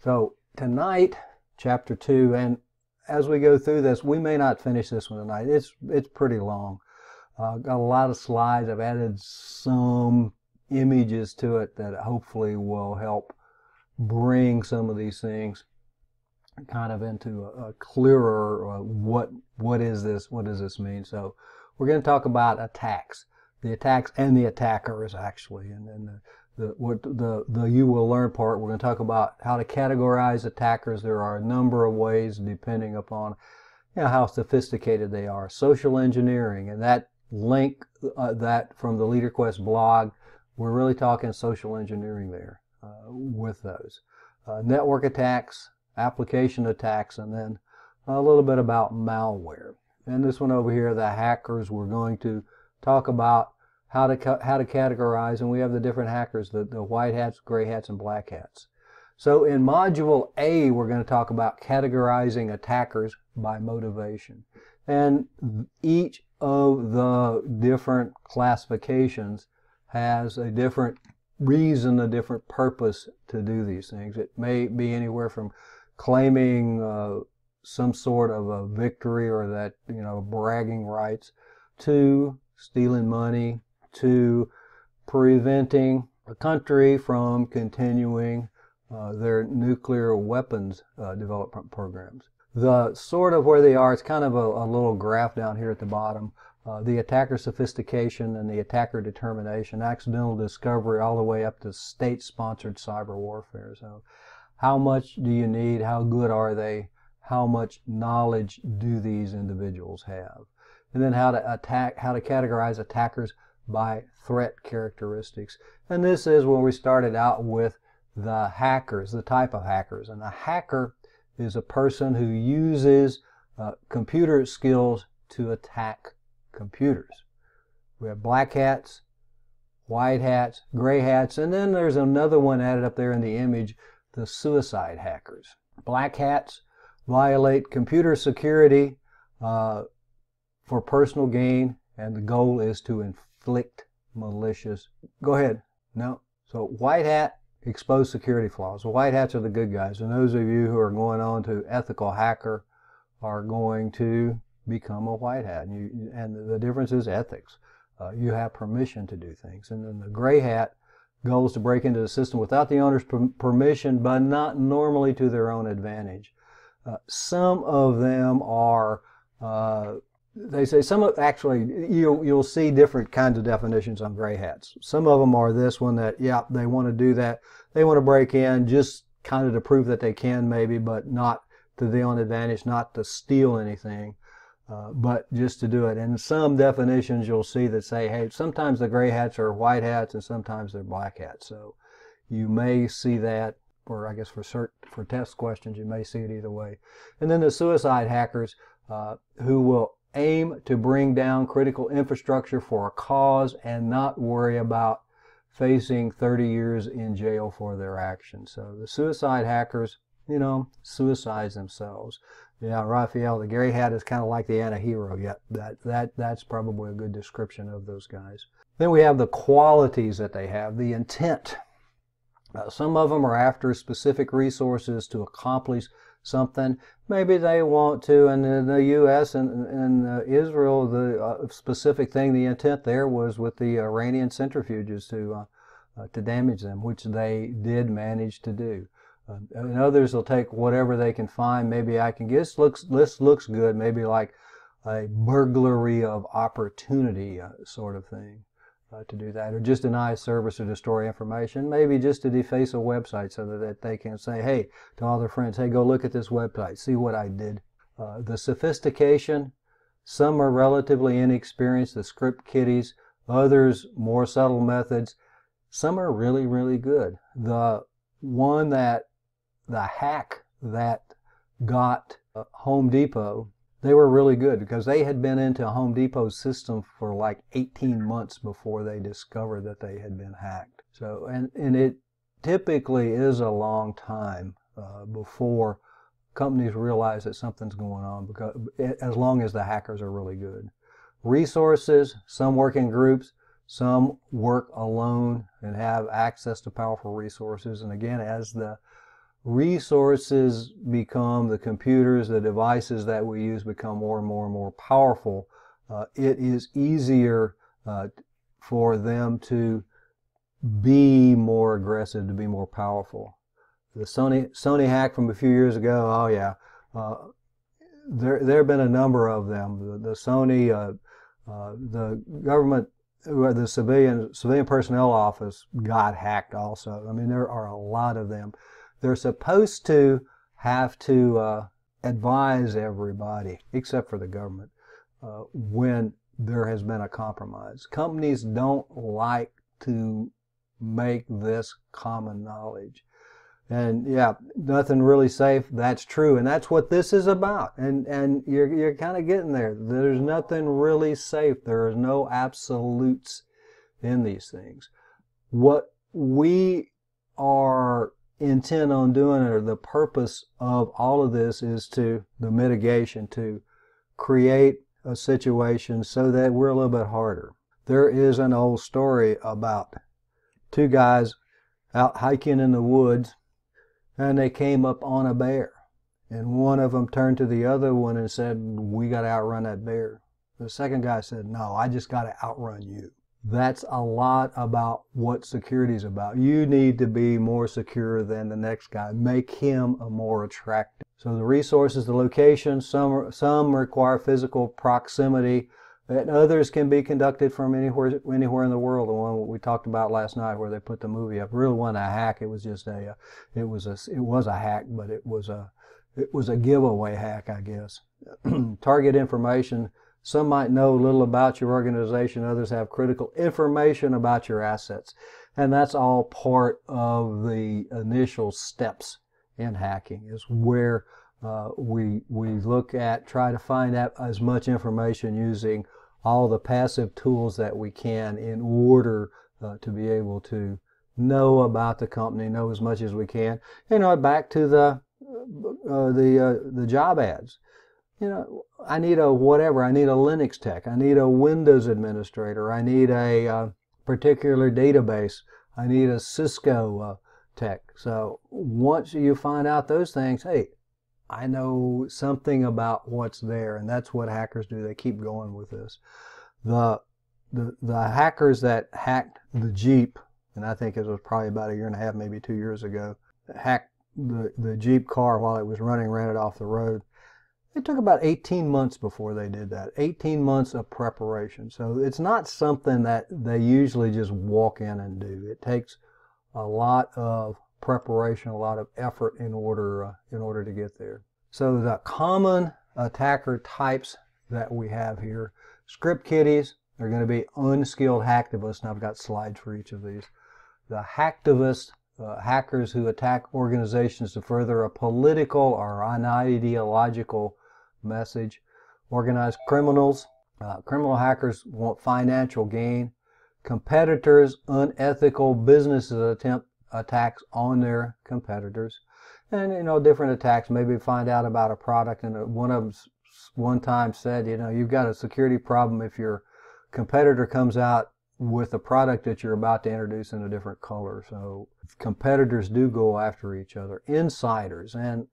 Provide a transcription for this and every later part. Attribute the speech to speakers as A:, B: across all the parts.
A: So tonight, chapter 2, and as we go through this, we may not finish this one tonight. It's pretty long. Got a lot of slides. I've added some images to it that hopefully will help bring some of these things kind of into a clearer what is this? What does this mean? So we're going to talk about attacks, the attacks and the attackers actually, and then the you will learn part. We're going to talk about how to categorize attackers. There are a number of ways depending upon how sophisticated they are. Social engineering, and that link that from the LeaderQuest blog, we're really talking social engineering there with those. Network attacks, application attacks, and then a little bit about malware. And this one over here, the hackers, we're going to talk about how to categorize, and we have the different hackers, the white hats, gray hats, and black hats. So in Module A, we're going to talk about categorizing attackers by motivation. And each of the different classifications has a different reason, a different purpose to do these things. It may be anywhere from claiming some sort of a victory or that, bragging rights, to stealing money, to preventing a country from continuing their nuclear weapons development programs. The sort of where they are, it's kind of a little graph down here at the bottom. The attacker sophistication and the attacker determination, accidental discovery, all the way up to state-sponsored cyber warfare. So how much do you need? How good are they? How much knowledge do these individuals have? And then how to categorize attackers by threat characteristics. And this is where we started out with the hackers, the type of hackers. And a hacker is a person who uses computer skills to attack computers. We have black hats, white hats, gray hats, and then there's another one added up there in the image, the suicide hackers. Black hats violate computer security for personal gain, and the goal is to inflict malicious. Go ahead. No. So white hat, expose security flaws. The white hats are the good guys, and those of you who are going on to ethical hacker are going to become a white hat. And the difference is ethics. You have permission to do things. And then the gray hat goes to break into the system without the owner's permission, but not normally to their own advantage. Some of them are, they say, actually, you'll see different kinds of definitions on gray hats. Some of them are this one that, they want to do that. They want to break in just kind of to prove that they can maybe, but not to their own advantage, not to steal anything, but just to do it. And some definitions you'll see that say, hey, sometimes the gray hats are white hats and sometimes they're black hats. So you may see that, or I guess for test questions, you may see it either way. And then the suicide hackers who will aim to bring down critical infrastructure for a cause and not worry about facing 30 years in jail for their actions. So the suicide hackers, suicides themselves. Yeah, Raphael, the gray hat is kind of like the anti-hero. Yeah, that's probably a good description of those guys. Then we have the qualities that they have, the intent. Some of them are after specific resources to accomplish something. Maybe they want to, and in the U.S. and Israel, the specific thing, the intent there was with the Iranian centrifuges to damage them, which they did manage to do. And others will take whatever they can find. Maybe I can guess, this looks good, maybe like a burglary of opportunity sort of thing. To do that, or just deny service or destroy information, maybe just to deface a website so that they can say, hey, to all their friends, hey, go look at this website, see what I did. The sophistication, some are relatively inexperienced, the script kiddies, others more subtle methods, some are really, really good. The hack that got Home Depot, they were really good because they had been into Home Depot's system for like 18 months before they discovered that they had been hacked. So, and it typically is a long time before companies realize that something's going on, because as long as the hackers are really good. Resources, some work in groups, some work alone and have access to powerful resources. And again, as the resources become, the computers, the devices that we use become more and more and more powerful, it is easier for them to be more aggressive, to be more powerful. The Sony hack from a few years ago, oh yeah, there have been a number of them. The Sony, the government, the civilian personnel office got hacked also. I mean, there are a lot of them. They're supposed to have to advise everybody, except for the government, when there has been a compromise. Companies don't like to make this common knowledge. And yeah, nothing really safe. That's true, and that's what this is about. And you're kind of getting there. There's nothing really safe. There is no absolutes in these things. What we are intent on doing, or the purpose of all of this, is the mitigation, to create a situation so that we're a little bit harder. There is an old story about two guys out hiking in the woods, and they came up on a bear. And one of them turned to the other one and said, "We got to outrun that bear." The second guy said, "No, I just got to outrun you." That's a lot about what security is about. You need to be more secure than the next guy. Make him a more attractive. So the resources, the location, some require physical proximity, and others can be conducted from anywhere in the world. The one we talked about last night, where they put the movie up, really wasn't a hack. It was just it was a hack, but it was a giveaway hack, I guess. Target information. Some might know little about your organization. Others have critical information about your assets. And that's all part of the initial steps in hacking, is where we look at, try to find out as much information using all the passive tools that we can in order to be able to know about the company, know as much as we can. Back to the job ads. I need a whatever. I need a Linux tech. I need a Windows administrator. I need a particular database. I need a Cisco tech. So once you find out those things, hey, I know something about what's there, and that's what hackers do. They keep going with this. The hackers that hacked the Jeep, and I think it was probably about 1.5 years, maybe 2 years ago, hacked the Jeep car while it was ran it off the road. It took about 18 months before they did that. 18 months of preparation. So it's not something that they usually just walk in and do. It takes a lot of preparation, a lot of effort in order to get there. So the common attacker types that we have here: script kiddies. They're going to be unskilled hacktivists, and I've got slides for each of these. The hacktivists, hackers who attack organizations to further a political or an ideological message. Organized criminals. Criminal hackers want financial gain. Competitors, unethical businesses attempt attacks on their competitors. And different attacks. Maybe find out about a product, and one of them one time said, you've got a security problem if your competitor comes out with a product that you're about to introduce in a different color. So competitors do go after each other. Insiders, and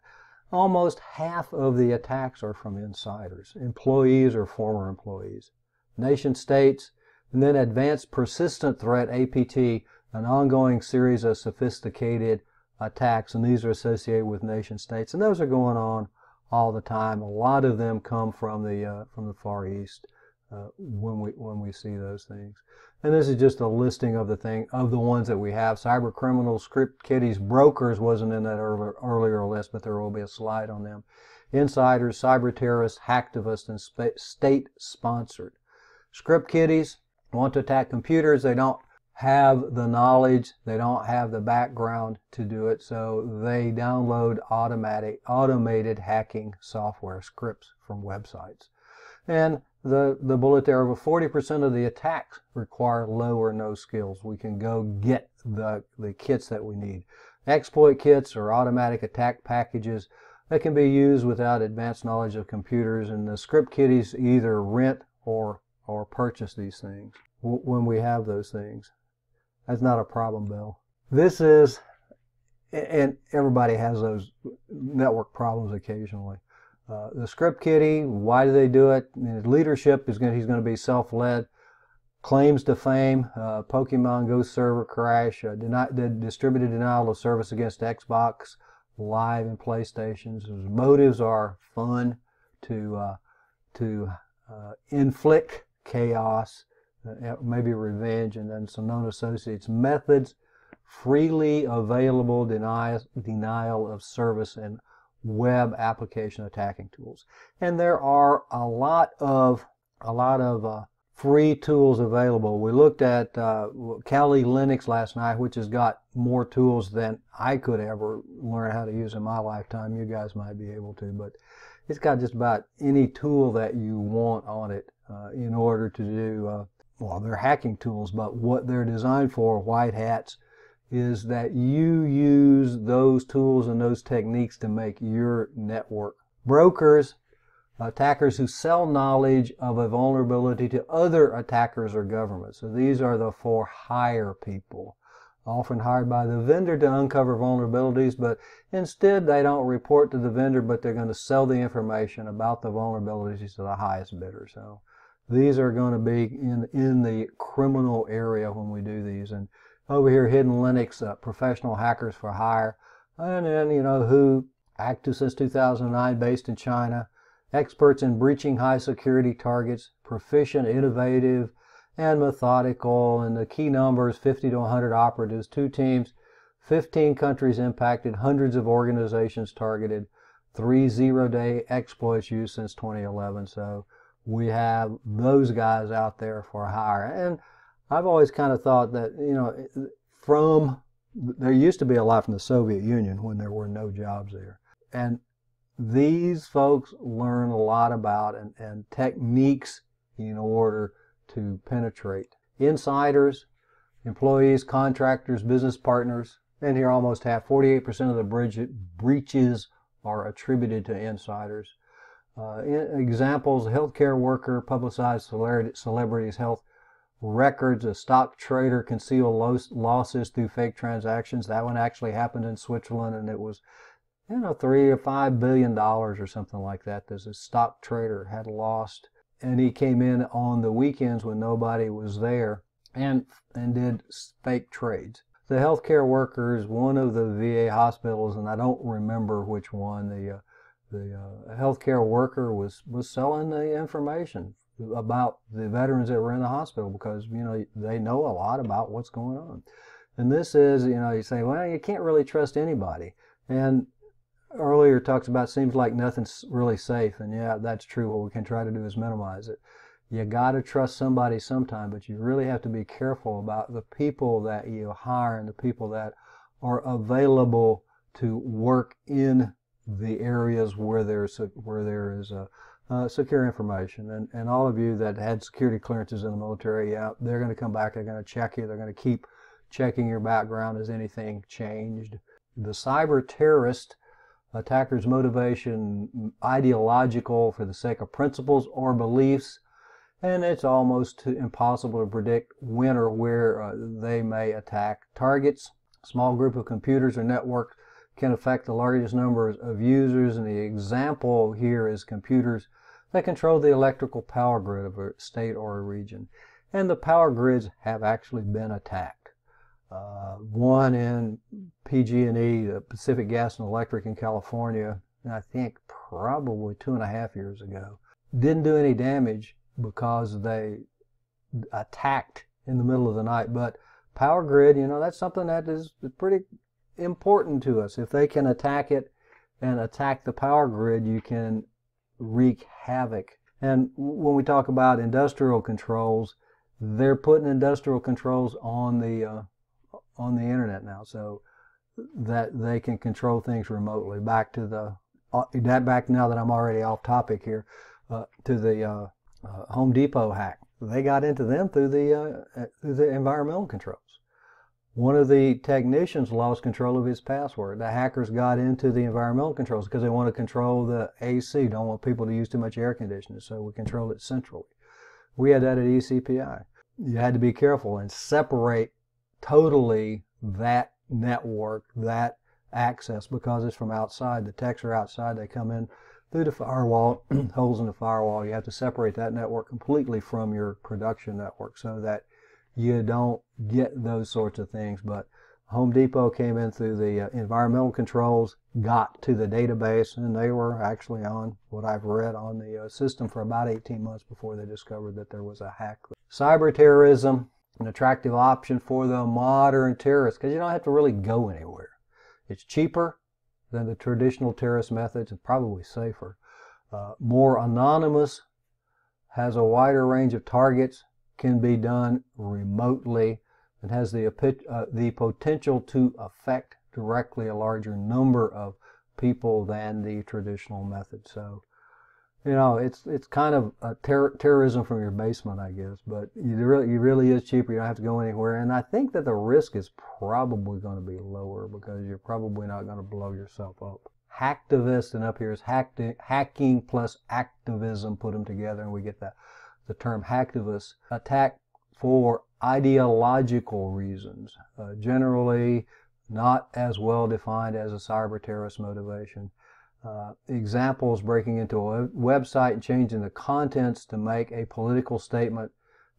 A: almost half of the attacks are from insiders, employees or former employees. Nation states, and then advanced persistent threat, APT, an ongoing series of sophisticated attacks, and these are associated with nation states, and those are going on all the time. A lot of them come from the Far East when we see those things. And this is just a listing of the ones that we have. Cyber criminals, script kiddies, brokers wasn't in that earlier list, but there will be a slide on them. Insiders, cyber terrorists, hacktivists, and state-sponsored. Script kiddies want to attack computers. They don't have the knowledge, they don't have the background to do it, so they download automated hacking software scripts from websites. And the bullet there, over 40% of the attacks require low or no skills. We can go get the kits that we need. Exploit kits or automatic attack packages that can be used without advanced knowledge of computers, and the script kiddies either rent or purchase these things when we have those things. That's not a problem, Bill. This is and everybody has those network problems occasionally. The script kiddie, why do they do it? I mean, his leadership he's going to be self-led. Claims to fame, Pokemon Go server crash, distributed denial of service against Xbox Live and PlayStations. His motives are fun to inflict chaos, maybe revenge, and then some known associates. Methods, freely available denial of service and web application attacking tools. And there are a lot of free tools available. We looked at Kali Linux last night, which has got more tools than I could ever learn how to use in my lifetime. You guys might be able to, but it's got just about any tool that you want on it in order to do, well, they're hacking tools, but what they're designed for, white hats, is that you use those tools and those techniques to make your network. Brokers, attackers who sell knowledge of a vulnerability to other attackers or governments. So these are the for hire people, often hired by the vendor to uncover vulnerabilities, but instead they don't report to the vendor, but they're going to sell the information about the vulnerabilities to the highest bidder. So these are going to be in the criminal area when we do these. And over here, Hidden Linux, professional hackers for hire. And then, who active since 2009, based in China. Experts in breaching high security targets, proficient, innovative, and methodical. And the key numbers, 50 to 100 operatives, 2 teams, 15 countries impacted, hundreds of organizations targeted, 3 zero-day exploits used since 2011. So we have those guys out there for hire. And I've always kind of thought that, there used to be a lot from the Soviet Union when there were no jobs there. And these folks learn a lot about and techniques in order to penetrate. Insiders, employees, contractors, business partners, and here almost half, 48% of the breaches are attributed to insiders. Examples, healthcare worker, publicized celebrities' health records, a stock trader concealed losses through fake transactions. That one actually happened in Switzerland, and it was, $3 or $5 billion or something like that. There's a stock trader had lost, and he came in on the weekends when nobody was there and did fake trades. The healthcare workers, one of the VA hospitals, and I don't remember which one, the healthcare worker was selling the information about the veterans that were in the hospital because, they know a lot about what's going on. And this is, you say, well, you can't really trust anybody. And earlier talks about seems like nothing's really safe. And yeah, that's true. What we can try to do is minimize it. You got to trust somebody sometime, but you really have to be careful about the people that you hire and the people that are available to work in the areas where there is secure information. And all of you that had security clearances in the military, yeah, they're going to come back, they're going to check you, they're going to keep checking your background. Has anything changed? The cyber terrorist attacker's motivation, ideological for the sake of principles or beliefs, and it's almost impossible to predict when or where they may attack targets. A small group of computers or networks can affect the largest number of users, and the example here is computers that control the electrical power grid of a state or a region. And the power grids have actually been attacked. One in PG&E, the Pacific Gas and Electric in California, I think probably 2.5 years ago. Didn't do any damage because they attacked in the middle of the night. But power grid, that's something that is pretty important to us. If they can attack it and attack the power grid, you can wreak havoc. And when we talk about industrial controls, they're putting industrial controls on the internet now, so that they can control things remotely. Back now that I'm already off topic here, to the Home Depot hack. They got into them through the environmental controls. One of the technicians lost control of his password. The hackers got into the environmental controls because they want to control the AC, don't want people to use too much air conditioning, so we control it centrally. We had that at ECPI. You had to be careful and separate totally that network, that access because it's from outside. The texts are outside. They come in through the firewall, holes in the firewall. You have to separate that network completely from your production network so that you don't get those sorts of things. But Home Depot came in through the environmental controls, got to the database, and they were actually on what I've read on the system for about 18 months before they discovered that there was a hack. Cyber terrorism, an attractive option for the modern terrorist because you don't have to really go anywhere. It's cheaper than the traditional terrorist methods and probably safer. More anonymous, has a wider range of targets, can be done remotely, and has the potential to affect directly a larger number of people than the traditional method. So, you know, it's kind of a terrorism from your basement, I guess, but you really is cheaper. You don't have to go anywhere, and I think that the risk is probably going to be lower because you're probably not going to blow yourself up. Hacktivist, and up here is hacking plus activism, put them together, and we get the term hacktivist. Attack for ideological reasons, generally not as well defined as a cyber terrorist motivation. Examples: breaking into a website and changing the contents to make a political statement,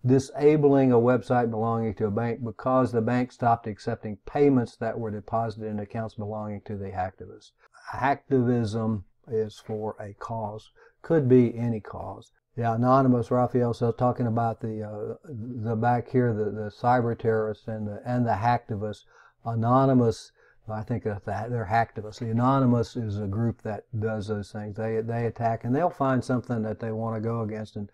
A: disabling a website belonging to a bank because the bank stopped accepting payments that were deposited in accounts belonging to the hacktivist. Hacktivism is for a cause, could be any cause. Yeah, Anonymous, Raphael, so talking about the back here, the cyber terrorists and the hacktivists. Anonymous, I think that they're hacktivists. The Anonymous is a group that does those things. They attack, and they'll find something that they want to go against, and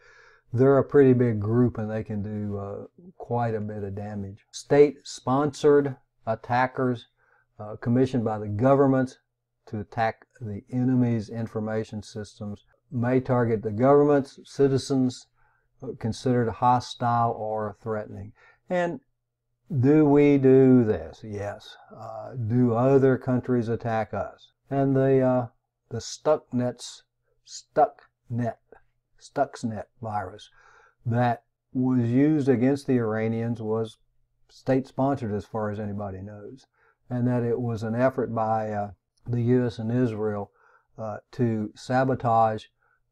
A: they're a pretty big group, and they can do quite a bit of damage. State-sponsored attackers, commissioned by the government to attack the enemy's information systems, may target the government's citizens considered hostile or threatening. And do we do this? Yes. Do other countries attack us? And the Stuxnet virus that was used against the Iranians was state-sponsored as far as anybody knows, and that it was an effort by the U.S. and Israel to sabotage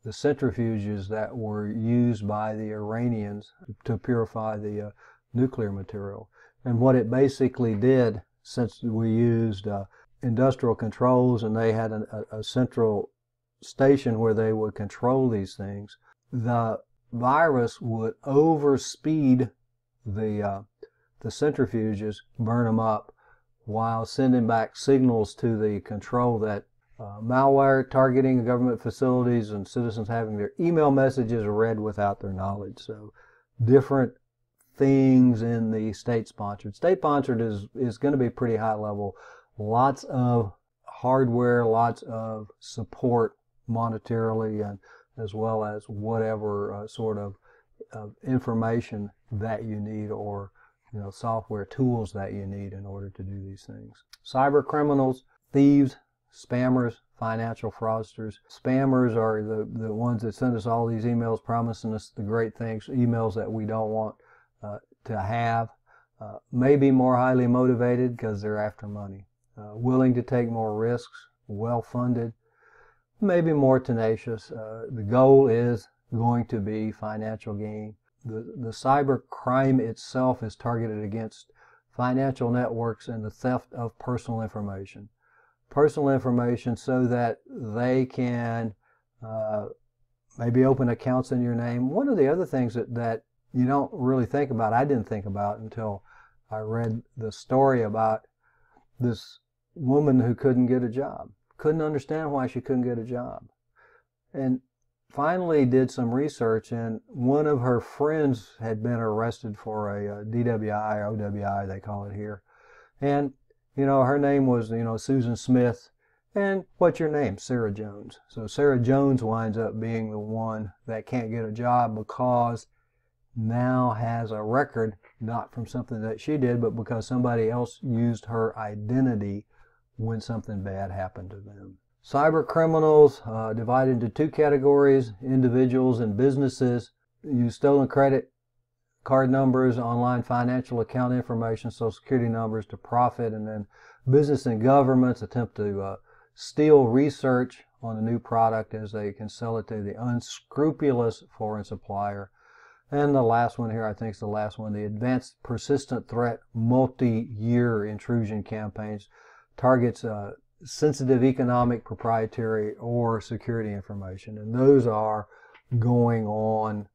A: the centrifuges that were used by the Iranians to purify the nuclear material. And what it basically did, since we used industrial controls and they had a central station where they would control these things, the virus would overspeed the centrifuges, burn them up, while sending back signals to the control that malware targeting government facilities and citizens having their email messages read without their knowledge. So different things in the state-sponsored. State-sponsored is going to be pretty high level. Lots of hardware, lots of support monetarily, and as well as whatever sort of information that you need, or software tools that you need in order to do these things. Cyber criminals, thieves, spammers, financial fraudsters. Spammers are the ones that send us all these emails promising us the great things, emails that we don't want to have. Maybe more highly motivated because they're after money. Willing to take more risks, well-funded, maybe more tenacious. The goal is going to be financial gain. The cyber crime itself is targeted against financial networks and the theft of personal information. Personal information so that they can maybe open accounts in your name. One of the other things that you don't really think about, I didn't think about until I read the story about this woman who couldn't get a job. Couldn't understand why she couldn't get a job. And finally did some research, and one of her friends had been arrested for a DWI or OWI, they call it here. And, her name was, Susan Smith. And what's your name? Sarah Jones. So Sarah Jones winds up being the one that can't get a job because now has a record, not from something that she did, but because somebody else used her identity when something bad happened to them. Cyber criminals divided into two categories: individuals and businesses. Use stolen credit card numbers, online financial account information, social security numbers to profit, and then Business and governments attempt to steal research on a new product as they can sell it to the unscrupulous foreign supplier. And the last one here, I think is the last one, the advanced persistent threat multi-year intrusion campaigns targets sensitive economic, proprietary, or security information. And those are going on,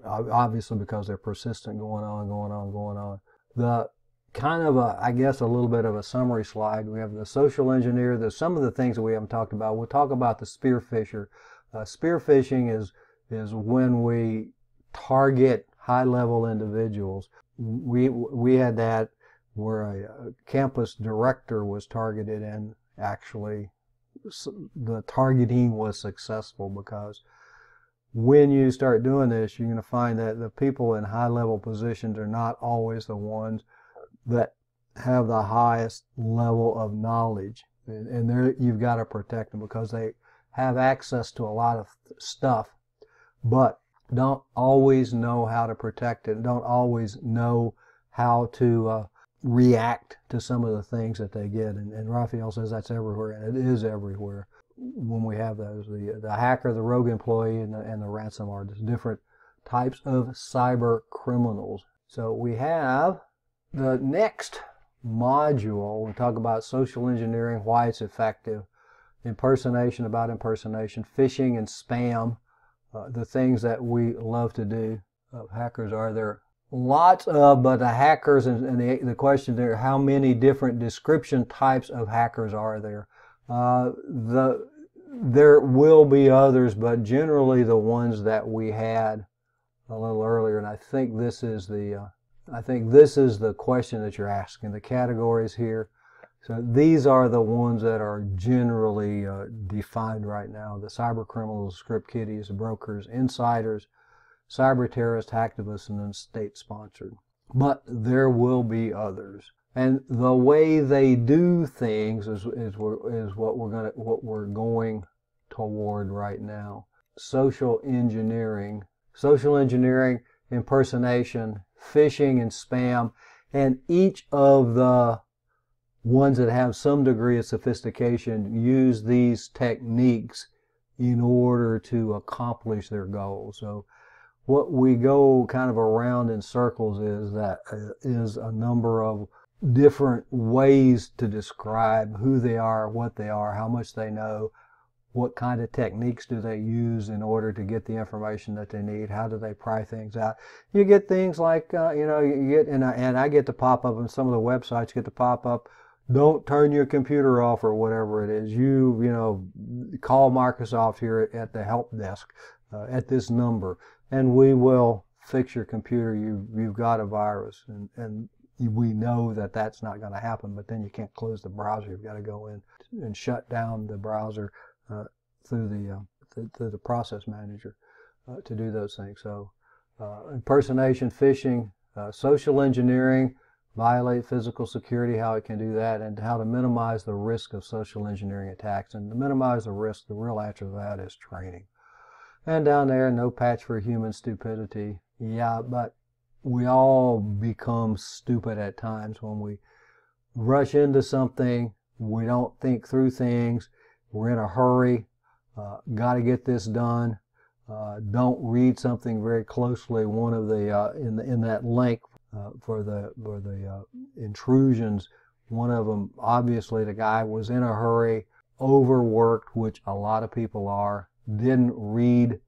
A: obviously because they're persistent, going on. The kind of I guess a little bit of a summary slide. We have the social engineer. There's some of the things that we haven't talked about. We'll talk about the spear phishing. Spear phishing is when we target high-level individuals. We had that where a campus director was targeted, and actually the targeting was successful, because when you start doing this, you're going to find that the people in high-level positions are not always the ones that have the highest level of knowledge, and there you've got to protect them, because they have access to a lot of stuff, but don't always know how to protect it, don't always know how to react to some of the things that they get. And Raphael says that's everywhere, and it is everywhere when we have those. The hacker, the rogue employee, and the ransomware. There's different types of cyber criminals. So we have the next module. We talk about social engineering, why it's effective, impersonation, about impersonation, phishing and spam, the things that we love to do. Hackers are there. Lots of, but the hackers, and the question there, how many different description types of hackers are there? There will be others, but generally the ones that we had a little earlier, and I think this is the question that you're asking, the categories here. So these are the ones that are generally defined right now: the cyber criminals, script kiddies, brokers, insiders, cyber terrorists, hacktivists, and then state-sponsored. But there will be others, and the way they do things is what we're going toward right now. Social engineering, impersonation, phishing, and spam, and each of the ones that have some degree of sophistication use these techniques in order to accomplish their goals. So what we go kind of around in circles is a number of different ways to describe who they are, what they are, how much they know, what kind of techniques do they use in order to get the information that they need, how do they pry things out. You get things like, you get, and I get to pop up, and some of the websites get to pop up, don't turn your computer off, or whatever it is. Call Microsoft here at the help desk at this number, and we will fix your computer. You've got a virus, and we know that that's not going to happen, but then you can't close the browser. You've got to go in and shut down the browser through the process manager to do those things. So impersonation, phishing, social engineering, violate physical security, how it can do that, and how to minimize the risk of social engineering attacks. And to minimize the risk, the real answer to that is training. And down there, no patch for human stupidity. Yeah, but we all become stupid at times when we rush into something, we don't think through things, we're in a hurry, got to get this done, don't read something very closely. One of the, in that link for the intrusions, one of them, obviously the guy was in a hurry, overworked, which a lot of people are, didn't read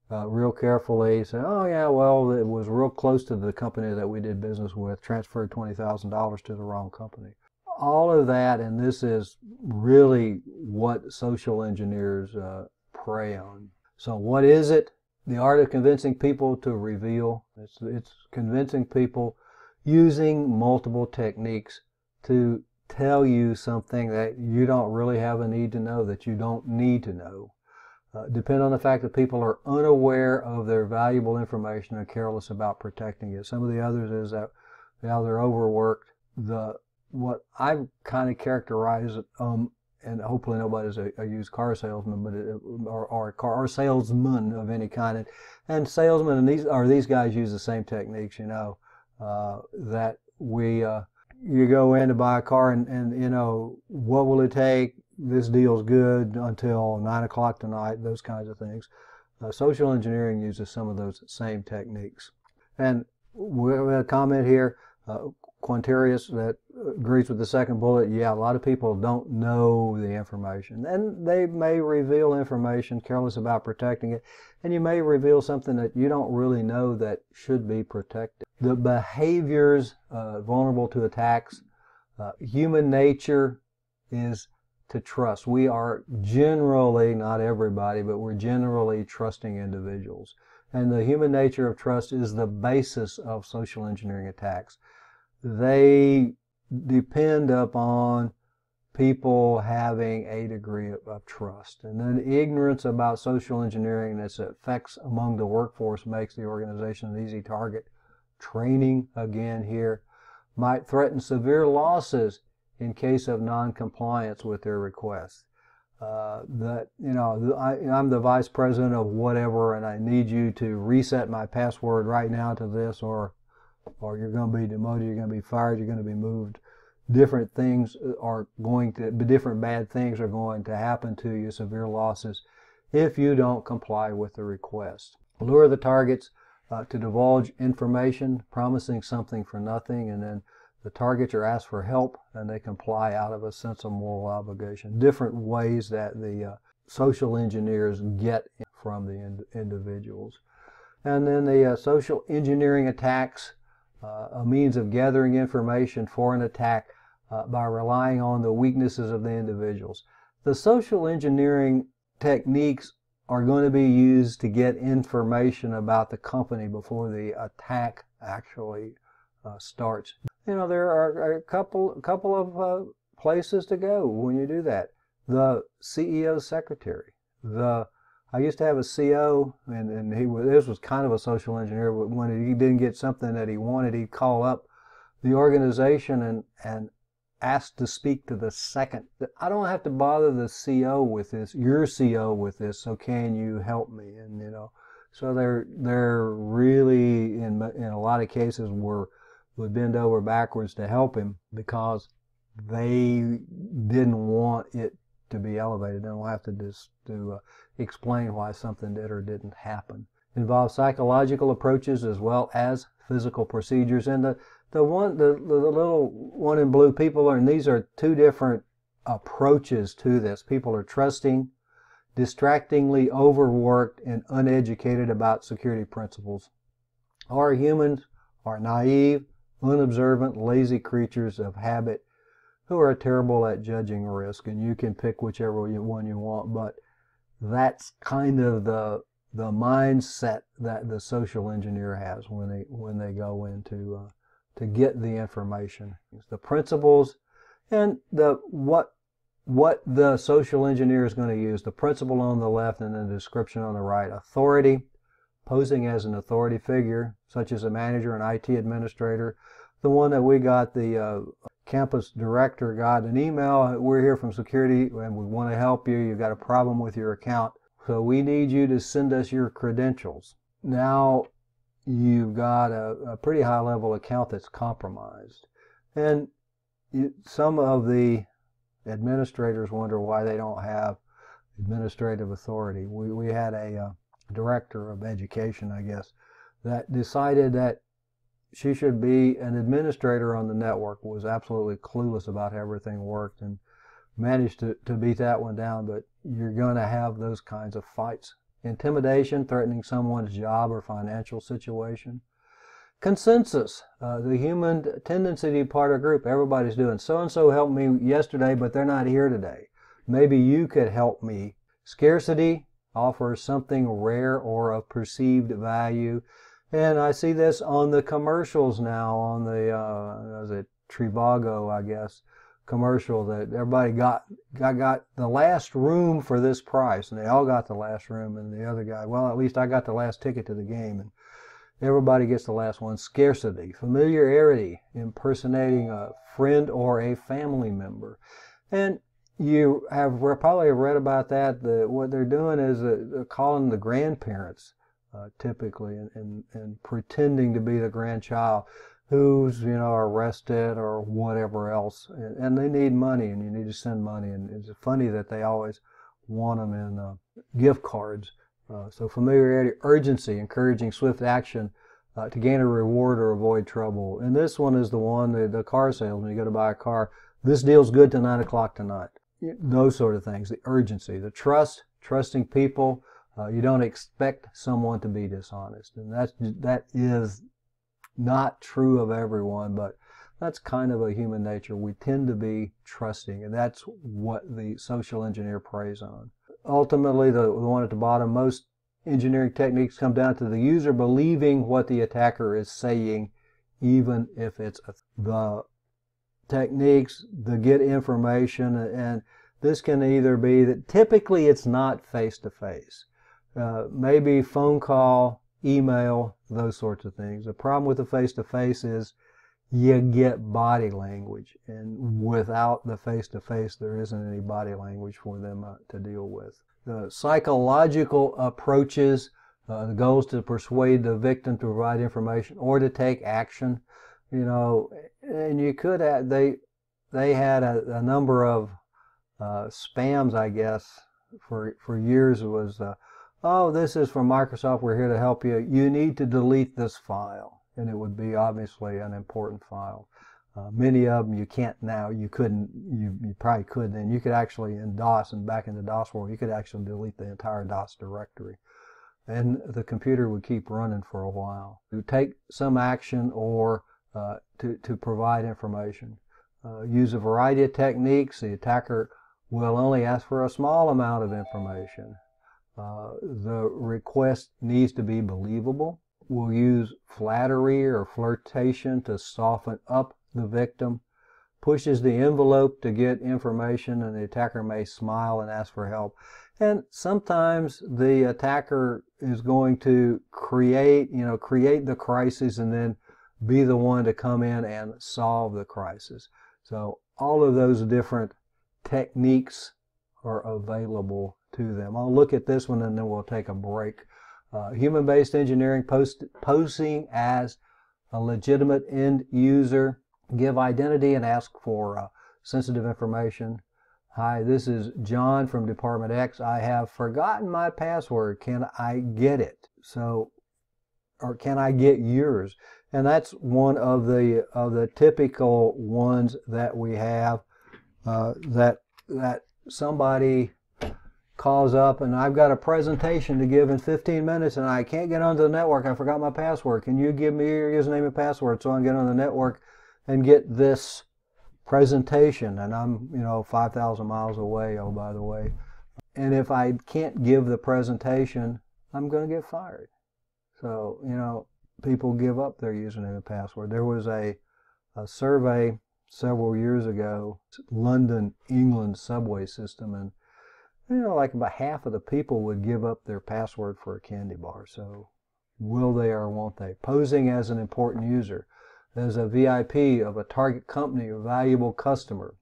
A: real carefully, said, oh yeah, well, it was real close to the company that we did business with, transferred $20,000 to the wrong company. All of that, and this is really what social engineers prey on. So what is it? The art of convincing people to reveal. It's convincing people using multiple techniques to tell you something that you don't really have a need to know, that you don't need to know. Depend on the fact that people are unaware of their valuable information and careless about protecting it. Some of the others is that they're overworked. What I've kind of characterized, and hopefully nobody's a used car salesman, but or a car salesman of any kind, and salesmen, and these guys use the same techniques, that we you go in to buy a car and you know, what will it take? This deal's good until 9 o'clock tonight, those kinds of things. Social engineering uses some of those same techniques. And we have a comment here, Quintarius, that agrees with the second bullet. Yeah, a lot of people don't know the information, and they may reveal information careless about protecting it, and you may reveal something that you don't really know that should be protected. The behaviors vulnerable to attacks, human nature is to trust. We are generally, not everybody, but we're generally trusting individuals. And the human nature of trust is the basis of social engineering attacks. They depend upon people having a degree of trust. And then ignorance about social engineering and its effects among the workforce makes the organization an easy target. Training, again here, might threaten severe losses in case of non-compliance with their requests. That, you know, I'm the vice president of whatever, and I need you to reset my password right now to this, or you're going to be demoted, you're going to be fired, you're going to be moved. Different things are going to, different bad things are going to happen to you, severe losses, if you don't comply with the request. Lure the targets to divulge information, promising something for nothing, and then the targets are asked for help, and they comply out of a sense of moral obligation. Different ways that the social engineers get from the individuals. And then the social engineering attacks, a means of gathering information for an attack by relying on the weaknesses of the individuals. The social engineering techniques are going to be used to get information about the company before the attack actually starts. You know, there are a couple of places to go when you do that. The CEO's secretary. I used to have a CO, and this was kind of a social engineer, but when he didn't get something that he wanted, he'd call up the organization and ask to speak to the second. I don't have to bother the CO with this, your CO with this, so can you help me? And, you know, so they're really, in a lot of cases, would bend over backwards to help him because they didn't want it to be elevated. They don't have to explain why something did or didn't happen. Involves psychological approaches as well as physical procedures. And the little one in blue, these are two different approaches to this. People are trusting, distractingly overworked, and uneducated about security principles. Our humans are naive, unobservant, lazy creatures of habit who are terrible at judging risk, and you can pick whichever one you want, but that's kind of the mindset that the social engineer has when they go in to get the information. The principles and what the social engineer is going to use. The principle on the left and the description on the right. Authority, posing as an authority figure, such as a manager, an IT administrator. The one that we got, the campus director got an email, we're here from security and we want to help you. You've got a problem with your account, so we need you to send us your credentials. Now you've got a pretty high level account that's compromised. And some of the administrators wonder why they don't have administrative authority. We had a director of education, I guess, that decided that she should be an administrator on the network, was absolutely clueless about how everything worked, and managed to beat that one down. But you're going to have those kinds of fights. Intimidation, threatening someone's job or financial situation. Consensus, the human tendency to be part of a group. Everybody's doing, so-and-so helped me yesterday, but they're not here today. Maybe you could help me. Scarcity offers something rare or of perceived value. And I see this on the commercials now, on the Trivago, I guess, commercial, that everybody got the last room for this price, and they all got the last room, and the other guy, well, at least I got the last ticket to the game, and everybody gets the last one. Scarcity, familiarity, impersonating a friend or a family member. And you have probably read about that. What they're doing is they're calling the grandparents typically, and pretending to be the grandchild. who's, arrested or whatever else. And they need money, and you need to send money. And it's funny that they always want them in gift cards. So familiarity, urgency, encouraging swift action to gain a reward or avoid trouble. And this one is the one, the car salesman, you go to buy a car. This deal's good till 9 o'clock tonight. Those sort of things. The urgency, the trusting people. You don't expect someone to be dishonest. And that is not true of everyone, but that's kind of a human nature. We tend to be trusting, and that's what the social engineer preys on. Ultimately, the one at the bottom, most engineering techniques come down to the user believing what the attacker is saying, even if it's the techniques to get information. And this can either be that typically it's not face-to-face. Maybe phone call, email, those sorts of things. The problem with the face-to-face is you get body language, and without the face-to-face, there isn't any body language for them to deal with. The psychological approaches, the goal is to persuade the victim to provide information or to take action. And you could have, they had a number of spams, I guess, for years. It was, oh, this is from Microsoft, we're here to help you. You need to delete this file. And it would be obviously an important file. Many of them you can't now. You couldn't. You probably could then. You could actually, in DOS and back in the DOS world, you could actually delete the entire DOS directory. And the computer would keep running for a while. To take some action or to provide information. Use a variety of techniques. The attacker will only ask for a small amount of information. The request needs to be believable. We'll use flattery or flirtation to soften up the victim. Pushes the envelope to get information, and the attacker may smile and ask for help. And sometimes the attacker is going to create the crisis and then be the one to come in and solve the crisis. So all of those different techniques are available to them. I'll look at this one and then we'll take a break. Human-based engineering, posing as a legitimate end user, give identity and ask for sensitive information. Hi, this is John from Department X. I have forgotten my password. Can I get it? Or can I get yours? And that's one of the typical ones that we have, that somebody calls up and I've got a presentation to give in 15 minutes and I can't get onto the network. I forgot my password. Can you give me your username and password so I can get on the network and get this presentation? And I'm, 5,000 miles away, oh, by the way. And if I can't give the presentation, I'm going to get fired. So, people give up their username and password. There was a survey several years ago, London, England subway system, and like about half of the people would give up their password for a candy bar. So will they or won't they? Posing as an important user, as a VIP of a target company or valuable customer.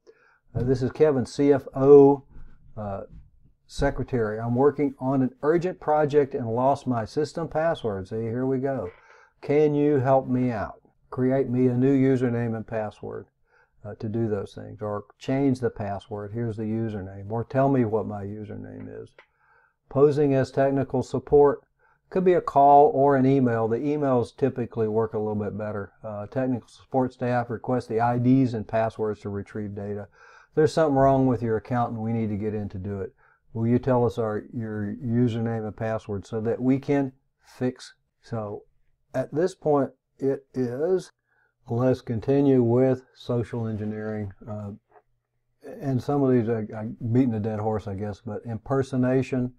A: This is Kevin, CFO, secretary. I'm working on an urgent project and lost my system password. See, here we go. Can you help me out? Create me a new username and password. To do those things, or change the password. Here's the username, or tell me what my username is. Posing as technical support could be a call or an email. The emails typically work a little bit better. Technical support staff request the IDs and passwords to retrieve data. There's something wrong with your account and we need to get in to do it. Will you tell us your username and password so that we can fix? So at this point it is. Let's continue with social engineering. And some of these, I'm beating a dead horse, I guess, but impersonation,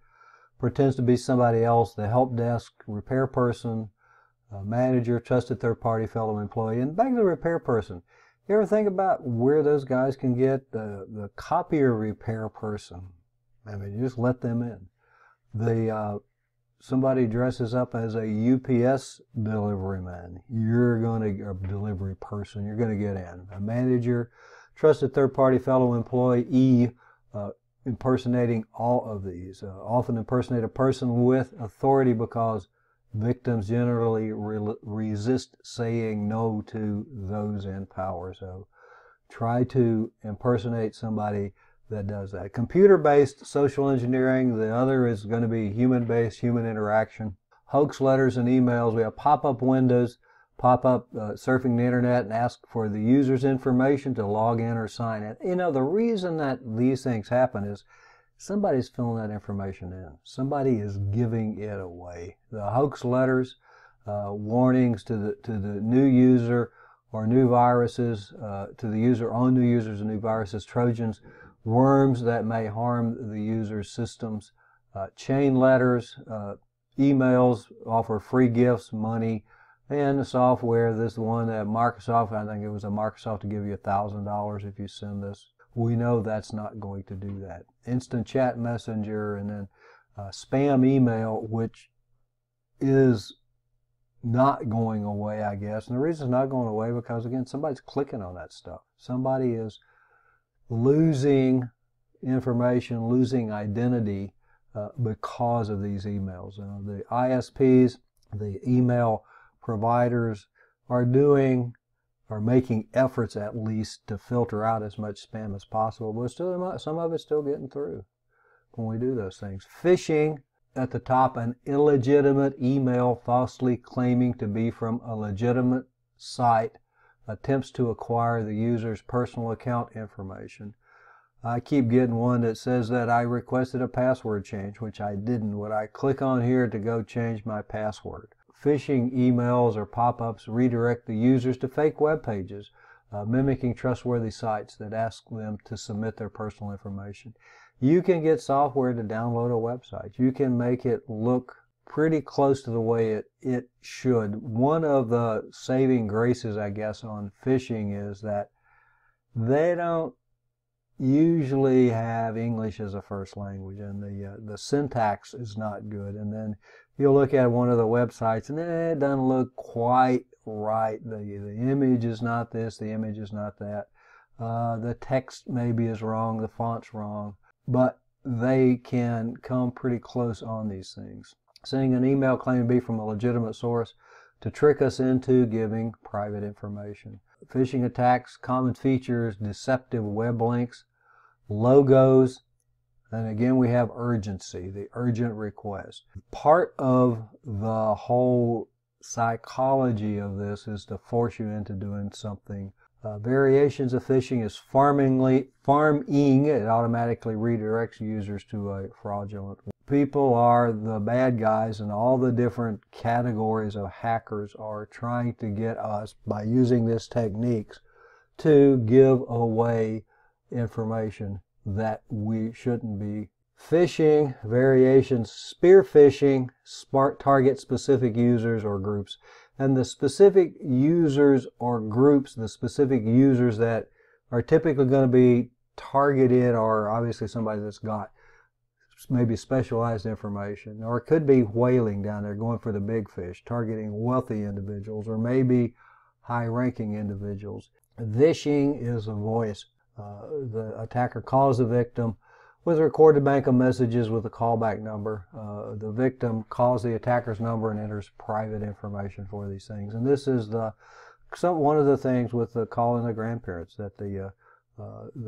A: pretends to be somebody else, the help desk, repair person, manager, trusted third party, fellow employee. And back to the repair person. You ever think about where those guys can get the copier repair person? I mean, you just let them in. Somebody dresses up as a UPS delivery man, you're going to, a delivery person, you're going to get in. A manager, trusted third-party fellow employee, impersonating all of these. Often impersonate a person with authority because victims generally resist saying no to those in power. So try to impersonate somebody that does that. Computer-based social engineering. The other is going to be human-based, human interaction. Hoax letters and emails. We have pop-up windows, pop-up surfing the internet and ask for the user's information to log in or sign in. You know, the reason that these things happen is somebody's filling that information in. Somebody is giving it away. The hoax letters, warnings to the new user or new viruses, to the user on new users and new viruses, Trojans, worms that may harm the user's systems, chain letters, emails offer free gifts, money, and the software. This one that Microsoft, I think it was a Microsoft, to give you $1,000 if you send this. We know that's not going to do that. Instant chat messenger, and then spam email, which is not going away, I guess. And the reason it's not going away because, again, somebody's clicking on that stuff. Somebody is losing information, losing identity because of these emails. The ISPs, the email providers, are making efforts at least to filter out as much spam as possible, but still, some of it's still getting through when we do those things. Phishing, at the top, an illegitimate email falsely claiming to be from a legitimate site, attempts to acquire the user's personal account information. I keep getting one that says that I requested a password change, which I didn't. Would I click on here to go change my password? Phishing emails or pop-ups redirect the users to fake web pages, mimicking trustworthy sites that ask them to submit their personal information. You can get software to download a website. You can make it look pretty close to the way it should. One of the saving graces, I guess, on phishing is that they don't usually have English as a first language, and the syntax is not good. And then you'll look at one of the websites and it doesn't look quite right. The image is not this, the image is not that. The text maybe is wrong, the font's wrong, but they can come pretty close on these things. Sending an email claiming to be from a legitimate source to trick us into giving private information. Phishing attacks, common features, deceptive web links, logos, and again we have urgency, the urgent request. Part of the whole psychology of this is to force you into doing something. Variations of phishing is farming. It automatically redirects users to a fraudulent. People are the bad guys, and all the different categories of hackers are trying to get us, by using these techniques, to give away information that we shouldn't be. Phishing variations, spear phishing, target specific users or groups. And the specific users or groups, the specific users that are typically going to be targeted are obviously somebody that's got maybe specialized information, or it could be whaling down there, going for the big fish, targeting wealthy individuals, or maybe high-ranking individuals. Vishing is a voice. The attacker calls the victim with a recorded bank of messages with a callback number. The victim calls the attacker's number and enters private information for these things. And this is one of the things with the calling the grandparents, that the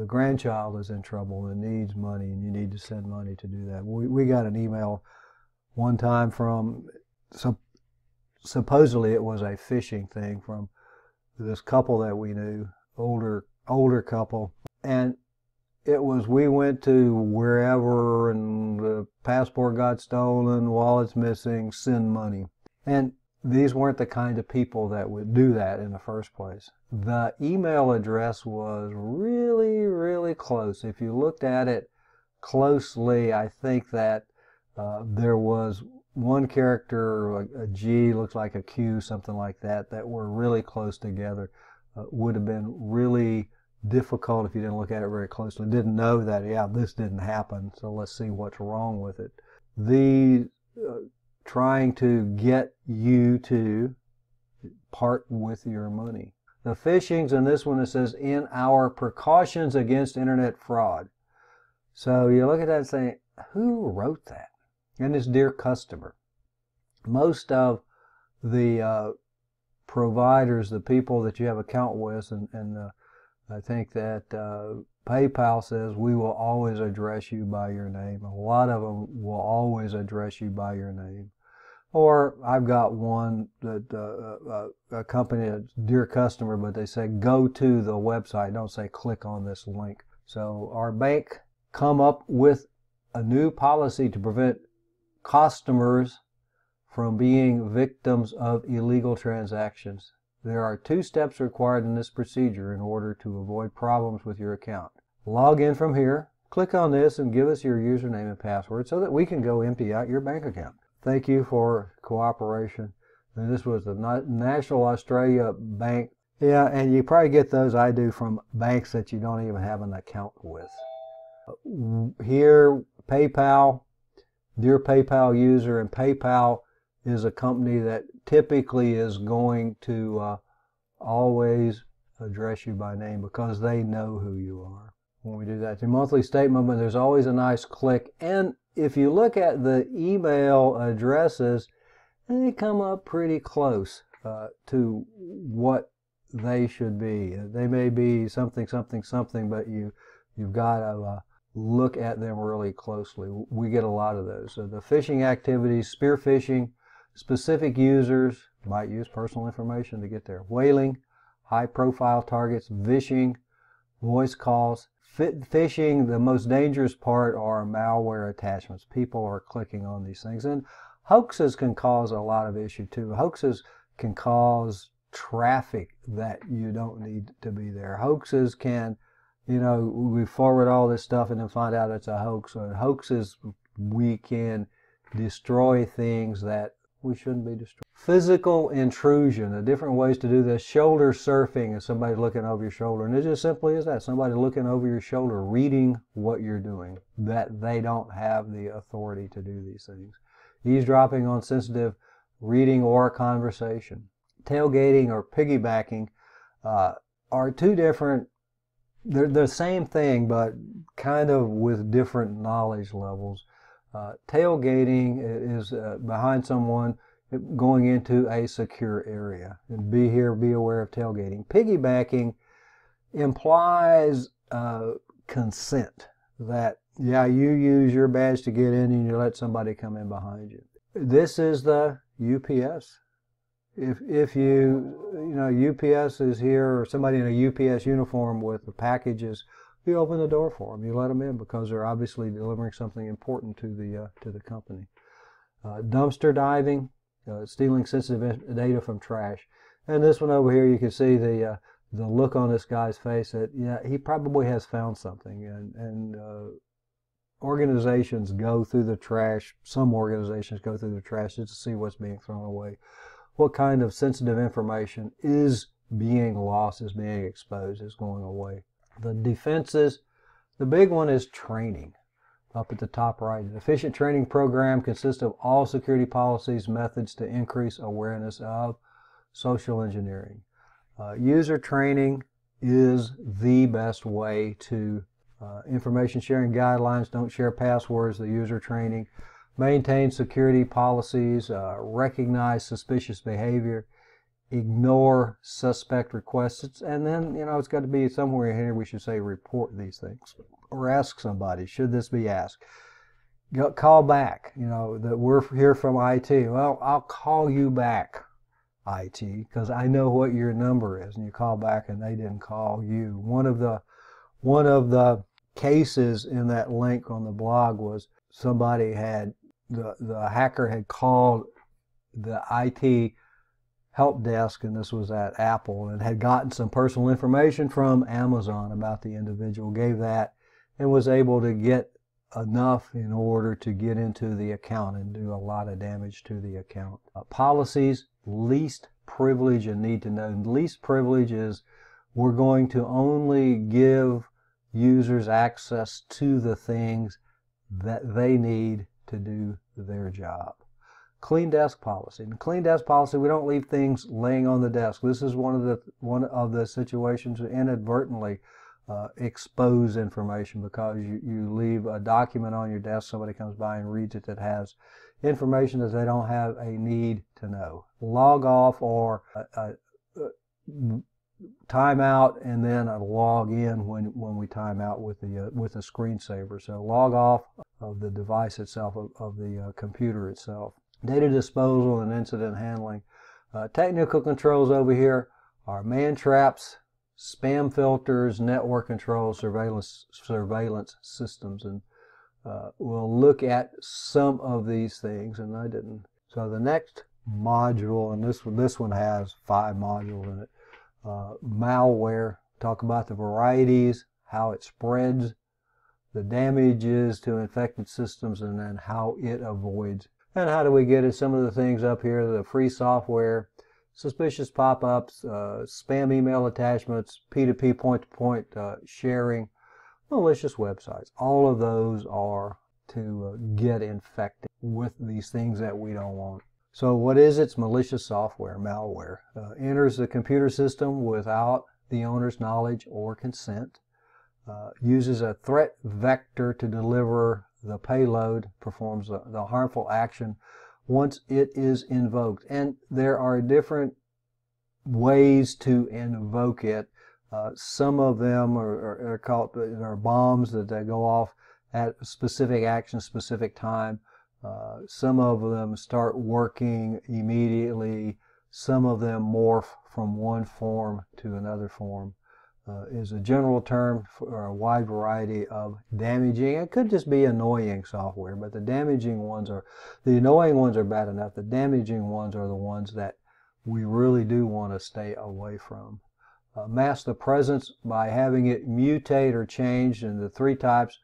A: grandchild is in trouble and needs money, and you need to send money to do that. We got an email one time from, supposedly it was a phishing thing, from this couple that we knew, older couple, and it was, we went to wherever and the passport got stolen, wallet's missing, send money. And these weren't the kind of people that would do that in the first place. The email address was really, really close. If you looked at it closely, I think that there was one character, a G, looks like a Q, something like that, that were really close together. Would have been really difficult if you didn't look at it very closely. Didn't know that, yeah, this didn't happen, so let's see what's wrong with it. Trying to get you to part with your money. The phishings in this one, it says, in our precautions against internet fraud. So you look at that and say, who wrote that? And it's dear customer. Most of the providers, the people that you have account with, and I think that PayPal says we will always address you by your name. A lot of them will always address you by your name. Or I've got one that a company that's dear customer, but they say go to the website, don't say click on this link. So our bank come up with a new policy to prevent customers from being victims of illegal transactions. There are 2 steps required in this procedure in order to avoid problems with your account. Log in from here, click on this, and give us your username and password so that we can go empty out your bank account. Thank you for cooperation. And this was the National Australia Bank. Yeah, and you probably get those, I do, from banks that you don't even have an account with. Here, PayPal, dear PayPal user, and PayPal is a company that typically is going to always address you by name because they know who you are. When we do that, the monthly statement, but there's always a nice click. And if you look at the email addresses, they come up pretty close to what they should be. They may be something, something, something, but you've got to look at them really closely. We get a lot of those. So the phishing activities, spear phishing, specific users might use personal information to get there. Whaling, high-profile targets, vishing, voice calls. Phishing, the most dangerous part are malware attachments. People are clicking on these things. And hoaxes can cause a lot of issue too. Hoaxes can cause traffic that you don't need to be there. Hoaxes can, we forward all this stuff and then find out it's a hoax. Or hoaxes, we can destroy things that we shouldn't be destroying. Physical intrusion, the different ways to do this. Shoulder surfing is somebody looking over your shoulder. And it just simply is that. Somebody looking over your shoulder, reading what you're doing, that they don't have the authority to do these things. Eavesdropping on sensitive reading or conversation. Tailgating or piggybacking are 2 different, they're the same thing, but kind of with different knowledge levels. Tailgating is behind someone going into a secure area. And be aware of tailgating. Piggybacking implies consent, that, yeah, you use your badge to get in and you let somebody come in behind you. This is the UPS. If UPS is here, or somebody in a UPS uniform with the packages, you open the door for them. You let them in because they're obviously delivering something important to the company. Dumpster diving, stealing sensitive data from trash. And this one over here, you can see the look on this guy's face that, yeah, he probably has found something. And organizations go through the trash. Some organizations go through the trash just to see what's being thrown away. What kind of sensitive information is being lost, is being exposed, is going away. The defenses, the big one is training. Up at the top right, an efficient training program consists of all security policies, methods to increase awareness of social engineering. User training is the best way to information sharing guidelines. Don't share passwords. The user training. Maintain security policies. Recognize suspicious behavior. Ignore suspect requests. And then, it's got to be somewhere here we should say report these things. Or ask somebody, should this be asked? Call back, that we're here from IT. Well, I'll call you back, IT, because I know what your number is. And you call back and they didn't call you. One of the cases in that link on the blog was somebody had, the hacker had called the IT help desk, and this was at Apple, and had gotten some personal information from Amazon about the individual, gave that, and was able to get enough in order to get into the account and do a lot of damage to the account. Policies, least privilege and need to know. Least privilege is we're going to only give users access to the things that they need to do their job. Clean desk policy. In clean desk policy, we don't leave things laying on the desk. This is one of the situations inadvertently expose information, because you leave a document on your desk, somebody comes by and reads it that has information that they don't have a need to know. Log off, or time out and then a log in when we time out with the screensaver. So log off of the device itself, of the computer itself. Data disposal and incident handling. Technical controls over here are man traps, spam filters, network control, surveillance systems, and we'll look at some of these things, and I didn't. So the next module, and this one has 5 modules in it. Malware. Talk about the varieties, how it spreads, the damages to infected systems, and then how it avoids. And how do we get it? Some of the things up here: the free software, suspicious pop-ups, spam email attachments, P2P point-to-point sharing, malicious websites. All of those are to get infected with these things that we don't want. So what is it? It's malicious software, malware. Enters the computer system without the owner's knowledge or consent. Uses a threat vector to deliver the payload, performs the harmful action once it is invoked. And there are different ways to invoke it. Some of them are called bombs that they go off at a specific action, specific time. Some of them start working immediately. Some of them morph from one form to another form. Is a general term for a wide variety of damaging. It could just be annoying software, but the annoying ones are bad enough. The damaging ones are the ones that we really do want to stay away from. Mask the presence by having it mutate or change into 3 types.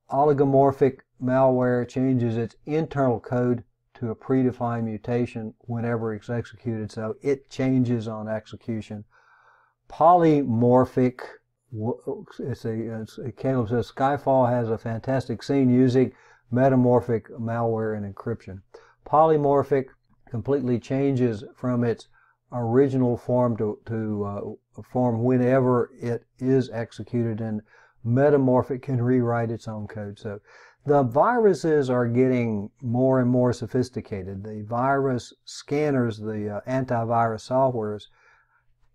A: Oligomorphic malware changes its internal code to a predefined mutation whenever it's executed, so it changes on execution. Polymorphic, Caleb says Skyfall has a fantastic scene using metamorphic malware and encryption. Polymorphic completely changes from its original form to form whenever it is executed, and metamorphic can rewrite its own code. So the viruses are getting more and more sophisticated. The virus scanners, the antivirus softwares,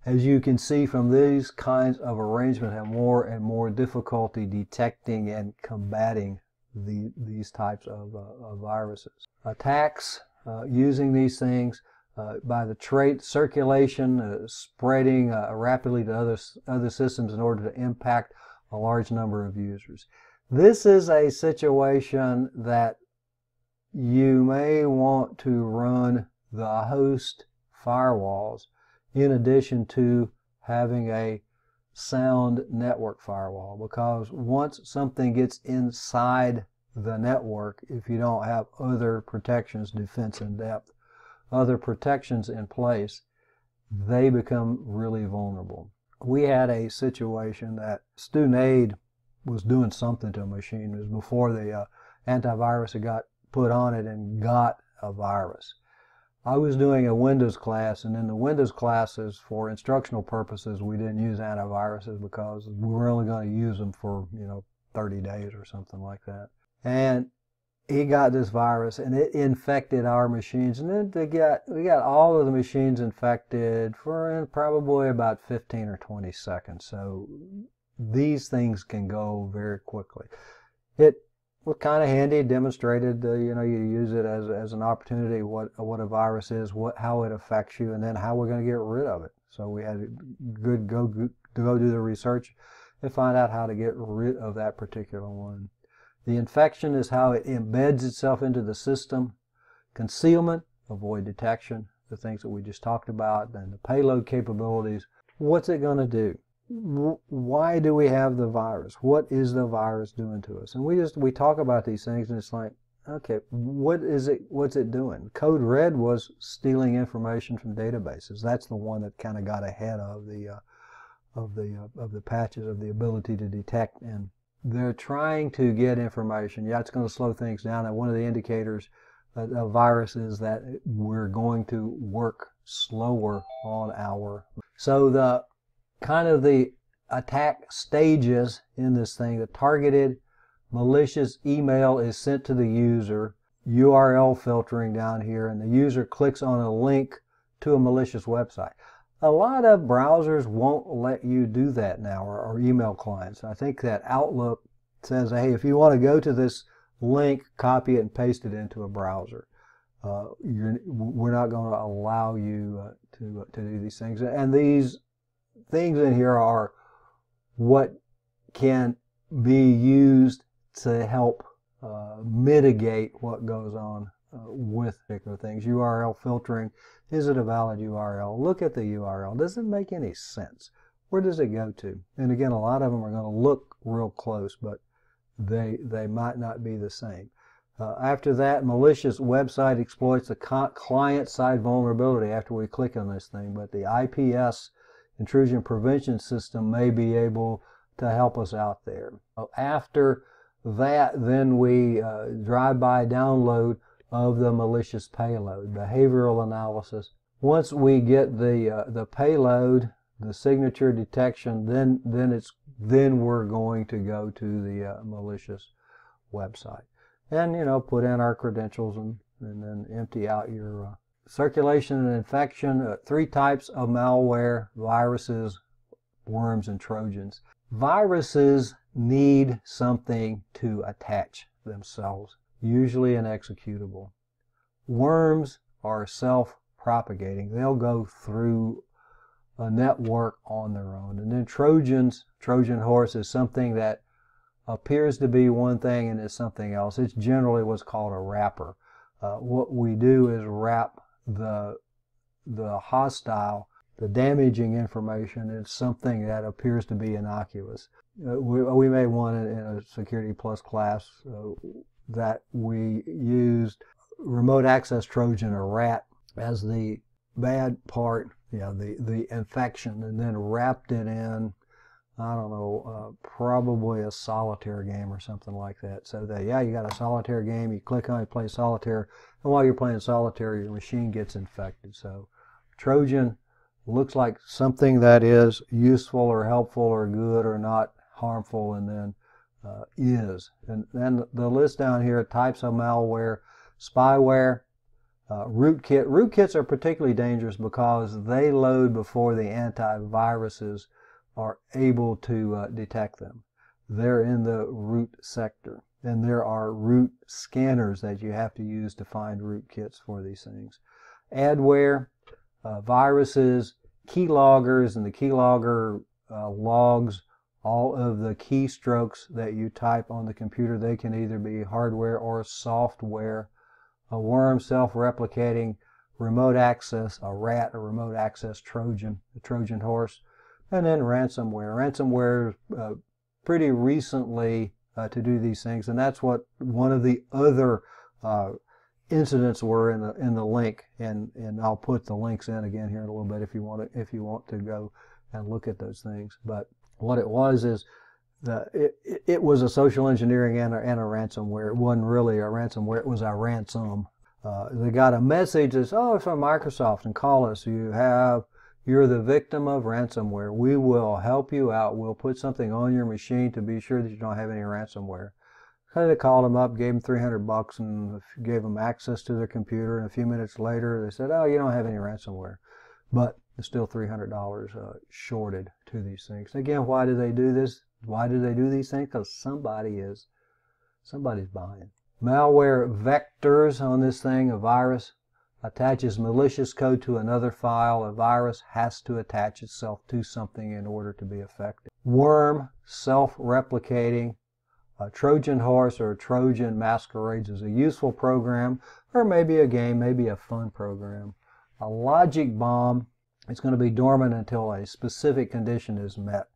A: as you can see from these kinds of arrangements, have more and more difficulty detecting and combating these types of viruses. Attacks using these things by the trait circulation, spreading rapidly to other systems in order to impact a large number of users. This is a situation that you may want to run the host firewalls in addition to having a sound network firewall, because once something gets inside the network, if you don't have other protections, defense in depth, other protections in place, they become really vulnerable. We had a situation that student aid was doing something to a machine. It was before the antivirus had got put on it and got a virus. I was doing a Windows class, and in the Windows classes, for instructional purposes, we didn't use antiviruses because we were only going to use them for 30 days or something like that. And he got this virus, and it infected our machines, and then we got all of the machines infected for probably about 15 or 20 seconds. So these things can go very quickly. It was kind of handy. It demonstrated, you use it as an opportunity, what a virus is, how it affects you, and then how we're going to get rid of it. So we had to go do the research and find out how to get rid of that particular one. The infection is how it embeds itself into the system. Concealment, avoid detection, the things that we just talked about, and the payload capabilities. What's it going to do? Why do we have the virus? What is the virus doing to us? And we talk about these things, and it's like, okay, what's it doing? Code Red was stealing information from databases. That's the one that kind of got ahead of the patches, of the ability to detect, and they're trying to get information. Yeah, it's going to slow things down, and one of the indicators of virus is that we're going to work slower on our. So the attack stages in this thing. The targeted malicious email is sent to the user, URL filtering down here, and the user clicks on a link to a malicious website. A lot of browsers won't let you do that now, or email clients. I think that Outlook says, hey, if you want to go to this link, copy it and paste it into a browser. We're not going to allow you to do these things. And these things in here are what can be used to help mitigate what goes on with particular things. URL filtering. Is it a valid URL? Look at the URL. Does it make any sense? Where does it go to? And again, a lot of them are going to look real close, but they might not be the same. After that, malicious website exploits the client-side vulnerability after we click on this thing, but the IPS, intrusion prevention system, may be able to help us out there. After that, then we drive-by download of the malicious payload, behavioral analysis. Once we get the payload, the signature detection, then we're going to go to the malicious website, and put in our credentials and then empty out your circulation and infection. 3 types of malware: viruses, worms, and Trojans. Viruses need something to attach themselves, usually an executable. Worms are self-propagating. They'll go through a network on their own. And then Trojans, Trojan horse, is something that appears to be one thing and is something else. It's generally what's called a wrapper. What we do is wrap the hostile, the damaging information in something that appears to be innocuous. We made one in a Security Plus class that we used remote access Trojan, or RAT, as the bad part, the infection, and then wrapped it in, I don't know, probably a solitaire game or something like that. So that, you got a solitaire game, you click on it, play solitaire, and while you're playing solitaire, your machine gets infected. So Trojan looks like something that is useful or helpful or good or not harmful, and then is. And then the list down here: types of malware, spyware, rootkit. Rootkits are particularly dangerous because they load before the antiviruses are able to detect them. They're in the root sector, and there are root scanners that you have to use to find rootkits for these things. Adware, viruses, keyloggers, and the keylogger logs all of the keystrokes that you type on the computer. They can either be hardware or software. A worm, self-replicating, remote access, a rat, a remote access Trojan, the Trojan horse. And then ransomware. Ransomware pretty recently to do these things, and that's what one of the other incidents were in the link, and I'll put the links in again here in a little bit if you want to go and look at those things. But what it was is it was a social engineering and a ransomware. It wasn't really a ransomware; it was a ransom. They got a message that says, "Oh, it's from Microsoft, and call us. You're the victim of ransomware. We will help you out. We'll put something on your machine to be sure that you don't have any ransomware." So they called them up, gave them $300, and gave them access to their computer. And a few minutes later, they said, "Oh, you don't have any ransomware," but it's still $300 shorted to these things. Again, why do they do this? Why do they do these things? Because somebody's buying. Malware vectors on this thing: a virus attaches malicious code to another file. A virus has to attach itself to something in order to be effective. Worm, self-replicating. A Trojan horse or a Trojan masquerades as a useful program, or maybe a game, maybe a fun program. A logic bomb, it's going to be dormant until a specific condition is met.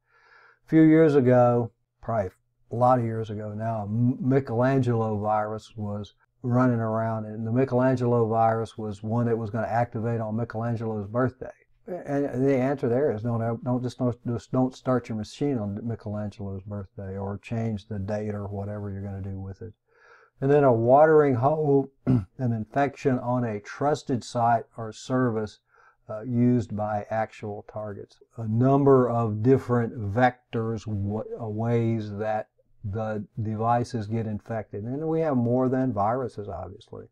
A: A few years ago, probably a lot of years ago now, a Michelangelo virus was running around, and the Michelangelo virus was one that was going to activate on Michelangelo's birthday. And the answer there is don't start your machine on Michelangelo's birthday, or change the date or whatever you're going to do with it. And then a watering hole, an infection on a trusted site or service used by actual targets. A number of different vectors, ways that the devices get infected. And we have more than viruses, obviously.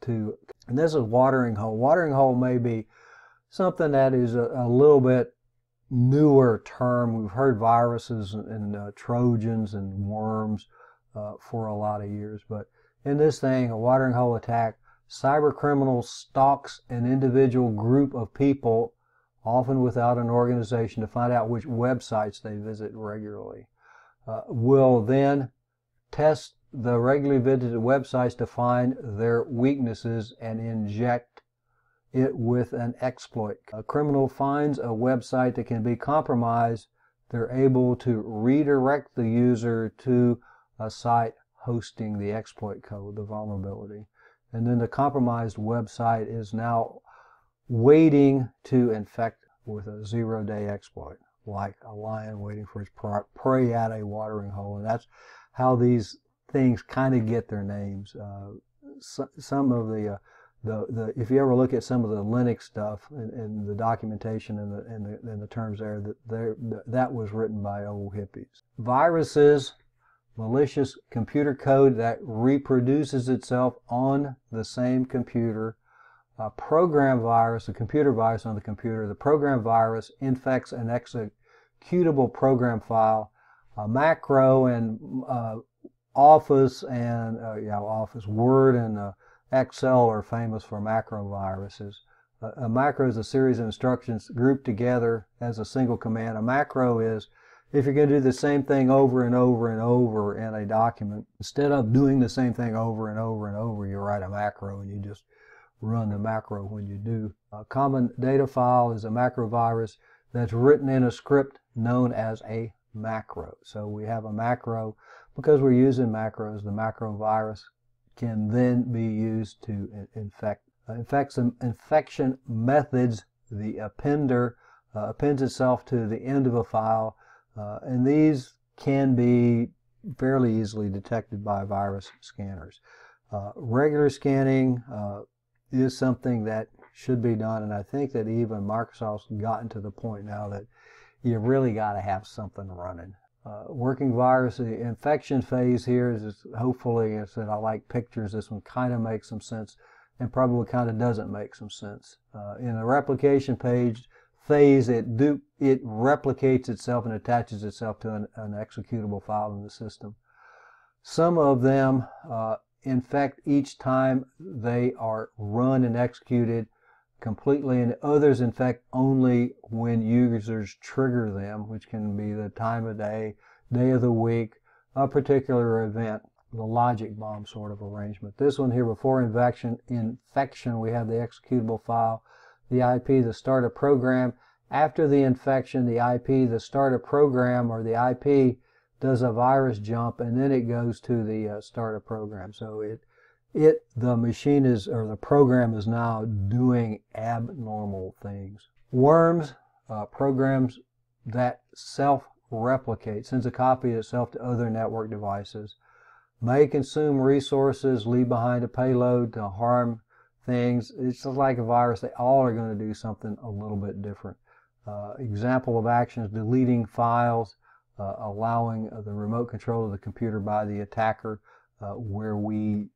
A: And this is watering hole. Watering hole may be something that is a little bit newer term. We've heard viruses and Trojans and worms for a lot of years. But in this thing, a watering hole attack, cyber criminal stalks an individual group of people, often without an organization, to find out which websites they visit regularly. Will then test the regularly visited websites to find their weaknesses and inject it with an exploit. A criminal finds a website that can be compromised. They're able to redirect the user to a site hosting the exploit code, the vulnerability. And then the compromised website is now waiting to infect with a zero-day exploit, like a lion waiting for its prey at a watering hole. And that's how these things kind of get their names. Some of the if you ever look at some of the Linux stuff and the documentation and the terms there, that was written by old hippies. Viruses, malicious computer code that reproduces itself on the same computer. A program virus, a computer virus on the computer. The program virus infects an executable program file. A macro and Office and Office, Word and Excel are famous for macro viruses. A macro is a series of instructions grouped together as a single command. A macro is if you're going to do the same thing over and over and over in a document, instead of doing the same thing over and over and over, you write a macro and you just run the macro when you do. A common data file is a macro virus that's written in a script known as a macro. So we have a macro because we're using macros. The macro virus can then be used to infect. Infection methods: the appender appends itself to the end of a file, and these can be fairly easily detected by virus scanners. Regular scanning is something that should be done, and I think that even Microsoft's gotten to the point now that you really got to have something running. Working virus, the infection phase here is hopefully, I said I like pictures, this one kind of makes some sense and probably kind of doesn't make some sense. In the replication phase, it replicates itself and attaches itself to an executable file in the system. Some of them infect each time they are run and executed completely, and others infect only when users trigger them, which can be the time of day, day of the week, a particular event, the logic bomb sort of arrangement. This one here, before infection, we have the executable file, the IP, the start of program. After the infection, the IP, the start of program, or the IP does a virus jump, and then it goes to the start of program. So the machine is, or the program is now doing abnormal things. Worms, programs that self-replicate, sends a copy of itself to other network devices, may consume resources, leave behind a payload to harm things. It's just like a virus. They all are going to do something a little bit different. Example of actions: deleting files, allowing the remote control of the computer by the attacker, where we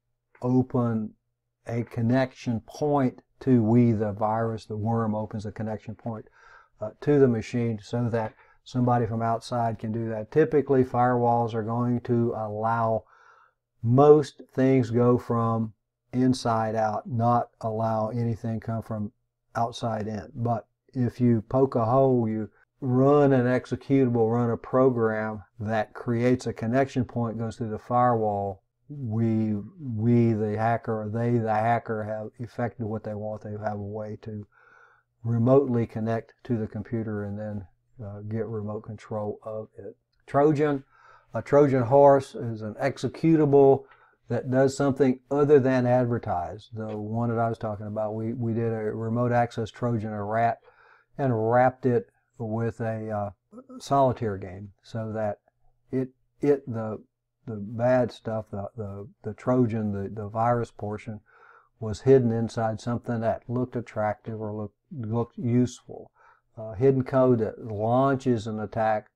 A: open a connection point to the virus, the worm opens a connection point to the machine so that somebody from outside can do that. Typically, firewalls are going to allow most things go from inside out, not allow anything come from outside in. But if you poke a hole, you run an executable, run a program that creates a connection point, goes through the firewall, we the hacker, or they the hacker, have effected what they want. They have a way to remotely connect to the computer and then get remote control of it. Trojan, a Trojan horse is an executable that does something other than advertise. The one that I was talking about, we did a remote access Trojan, a rat, and wrapped it with a solitaire game so that the bad stuff, the Trojan, the virus portion, was hidden inside something that looked attractive or looked useful. Hidden code that launches an attack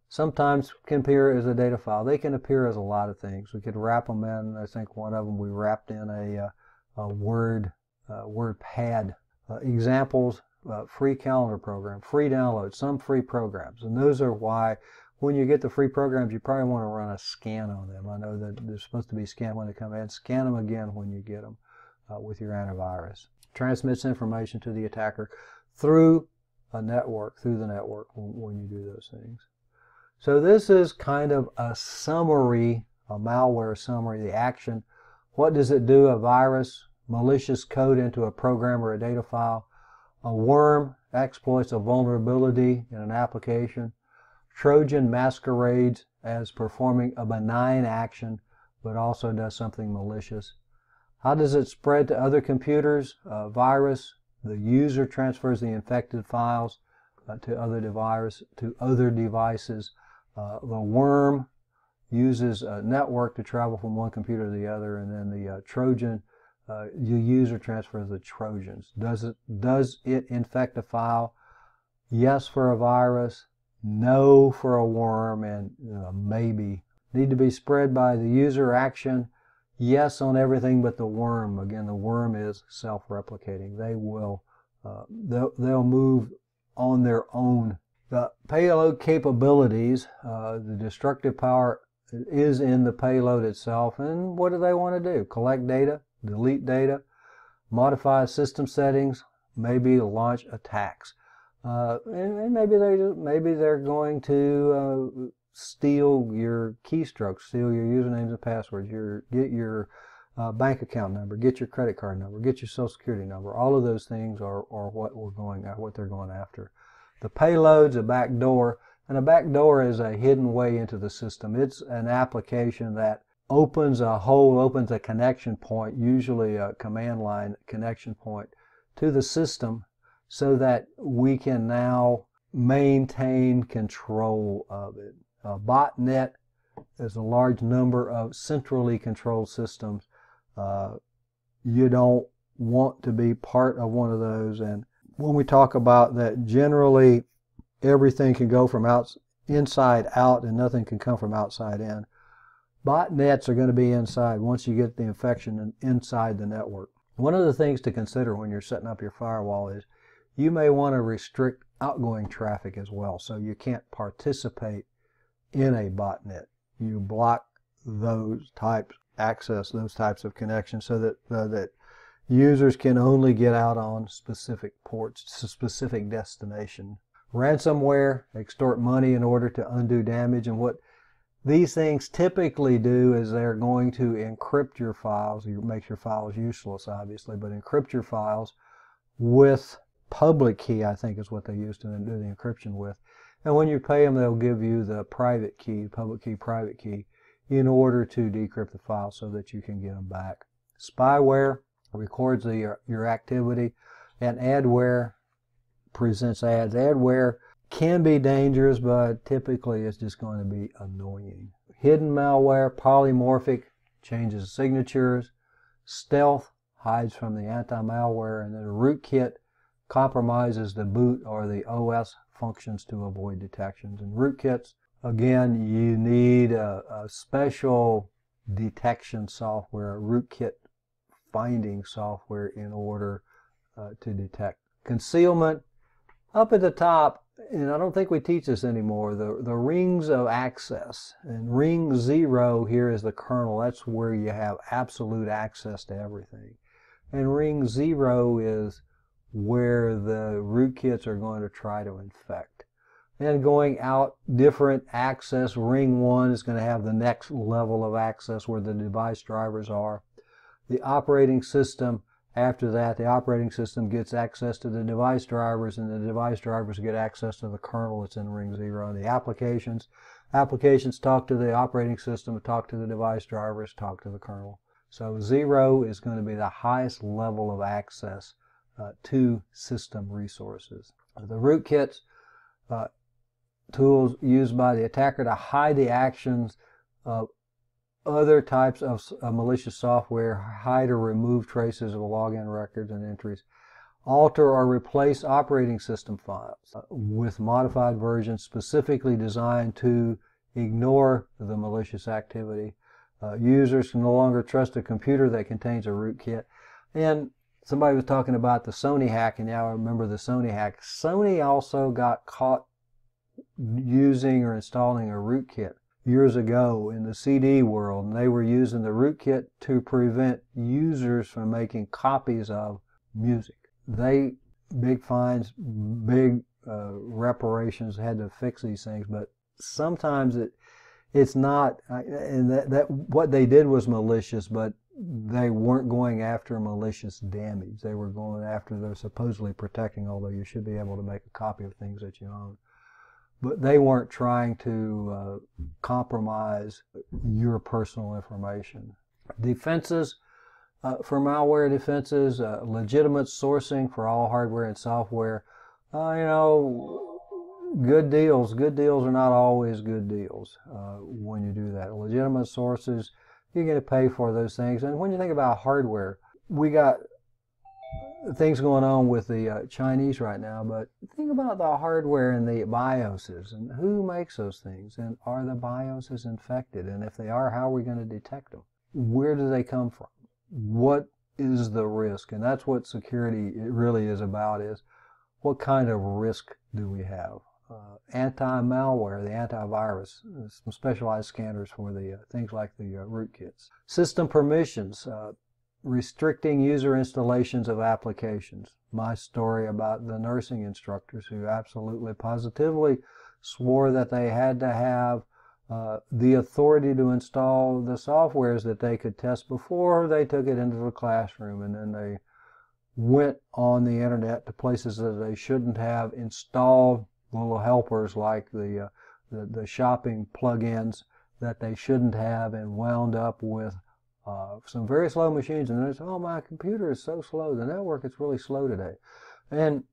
A: sometimes can appear as a data file. They can appear as a lot of things. We could wrap them in. I think one of them we wrapped in a Word pad. Examples, free calendar program, free download, some free programs. And those are why when you get the free programs, you probably want to run a scan on them. I know that they're supposed to be scanned when they come in. Scan them again when you get them with your antivirus. Transmits information to the attacker through a network, through the network when you do those things. So this is kind of a summary, a malware summary, the action. What does it do? A virus, malicious code into a program or a data file. A worm exploits a vulnerability in an application. Trojan masquerades as performing a benign action, but also does something malicious. How does it spread to other computers? Virus, the user transfers the infected files to other devices. The worm uses a network to travel from one computer to the other, and then the Trojan, the user transfers the Trojans. Does it infect a file? Yes for a virus, no for a worm, and maybe. Need to be spread by the user action. Yes on everything but the worm. Again, the worm is self-replicating. They'll move on their own. The payload capabilities, the destructive power is in the payload itself. And what do they want to do? Collect data, delete data, modify system settings, maybe launch attacks. And maybe they're going to steal your keystrokes, steal your usernames and passwords, get your bank account number, get your credit card number, get your social security number. All of those things are what they're going after. The payload's a backdoor, and a backdoor is a hidden way into the system. It's an application that opens a connection point, usually a command line connection point, to the system so that we can now maintain control of it. A botnet is a large number of centrally controlled systems. You don't want to be part of one of those. And when we talk about that, generally everything can go from inside out and nothing can come from outside in. Botnets are going to be inside once you get the infection inside the network. One of the things to consider when you're setting up your firewall is you may want to restrict outgoing traffic as well, so you can't participate in a botnet. You block those types of connections so that users can only get out on specific ports, specific destination. Ransomware, extort money in order to undo damage, and what these things typically do is they're going to encrypt your files. It makes your files useless, obviously, but encrypt your files with public key, I think is what they used to do the encryption with. And when you pay them, they'll give you the private key, public key, private key, in order to decrypt the file so that you can get them back. Spyware records your activity, and adware presents ads. Adware can be dangerous, but typically it's just going to be annoying. Hidden malware, polymorphic, changes signatures. Stealth, hides from the anti-malware. And then rootkit compromises the boot or the OS functions to avoid detections. And rootkits, again, you need a special detection software, rootkit finding software in order to detect. Concealment, up at the top, and I don't think we teach this anymore, the rings of access. And ring 0 here is the kernel. That's where you have absolute access to everything. And ring 0 is where the rootkits are going to try to infect. And going out, different access. Ring 1 is going to have the next level of access where the device drivers are. The operating system, after that, the operating system gets access to the device drivers, and the device drivers get access to the kernel that's in ring 0. And the applications talk to the operating system, talk to the device drivers, talk to the kernel. So 0 is going to be the highest level of access to system resources. The rootkits, tools used by the attacker to hide the actions of Other types of malicious software hide or remove traces of login records and entries, alter or replace operating system files with modified versions specifically designed to ignore the malicious activity. Users can no longer trust a computer that contains a rootkit. And somebody was talking about the Sony hack, and now I remember the Sony hack. Sony also got caught using or installing a rootkit years ago in the CD world, and they were using the rootkit to prevent users from making copies of music. Big fines, big reparations, had to fix these things, but sometimes it's not, and that what they did was malicious, but they weren't going after malicious damage. They were going after, they're supposedly protecting, although you should be able to make a copy of things that you own. But they weren't trying to compromise your personal information. Defenses, for malware defenses, legitimate sourcing for all hardware and software. Good deals. Good deals are not always good deals when you do that. Legitimate sources, you're going to pay for those things. And when you think about hardware, we got things going on with the Chinese right now, but think about the hardware and the BIOSes and who makes those things, and are the BIOSes infected, and if they are, how are we going to detect them? Where do they come from? What is the risk? And that's what security really is about, is what kind of risk do we have? Anti-malware, the antivirus, some specialized scanners for the things like the rootkits. System permissions, restricting user installations of applications. My story about the nursing instructors who absolutely positively swore that they had to have the authority to install the softwares that they could test before they took it into the classroom, and then they went on the internet to places that they shouldn't have, installed little helpers like the shopping plugins that they shouldn't have, and wound up with some very slow machines. And they say, oh, my computer is so slow, the network is really slow today. And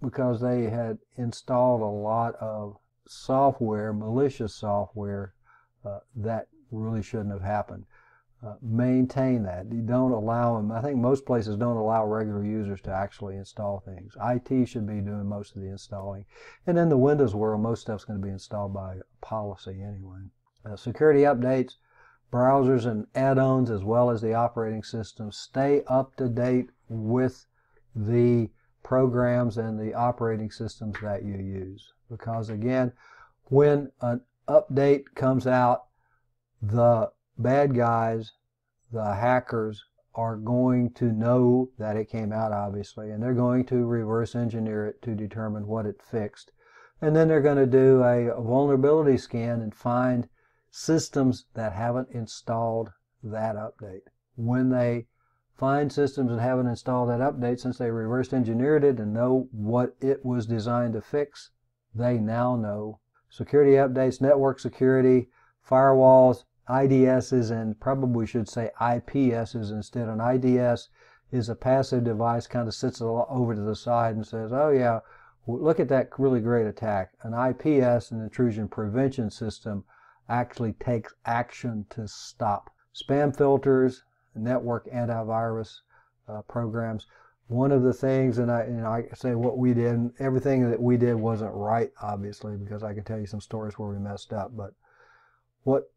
A: because they had installed a lot of software, malicious software, that really shouldn't have happened. Maintain that. You don't allow them. I think most places don't allow regular users to actually install things. IT should be doing most of the installing. And in the Windows world, most stuff's going to be installed by policy anyway. Security updates, browsers and add-ons, as well as the operating system. Stay up to date with the programs and the operating systems that you use. Because again, when an update comes out, the bad guys, the hackers, are going to know that it came out, obviously, and they're going to reverse engineer it to determine what it fixed. And then they're going to do a vulnerability scan and find systems that haven't installed that update. When they find systems that haven't installed that update, since they reverse engineered it and know what it was designed to fix, they now know. Security updates, network security, firewalls, IDSs, and probably should say IPSs instead. An IDS is a passive device, kind of sits over to the side and says, oh yeah, look at that really great attack. An IPS, an intrusion prevention system, actually takes action to stop. Spam filters, network antivirus programs. One of the things, and I say what we did, and everything that we did wasn't right, obviously, because I can tell you some stories where we messed up, but what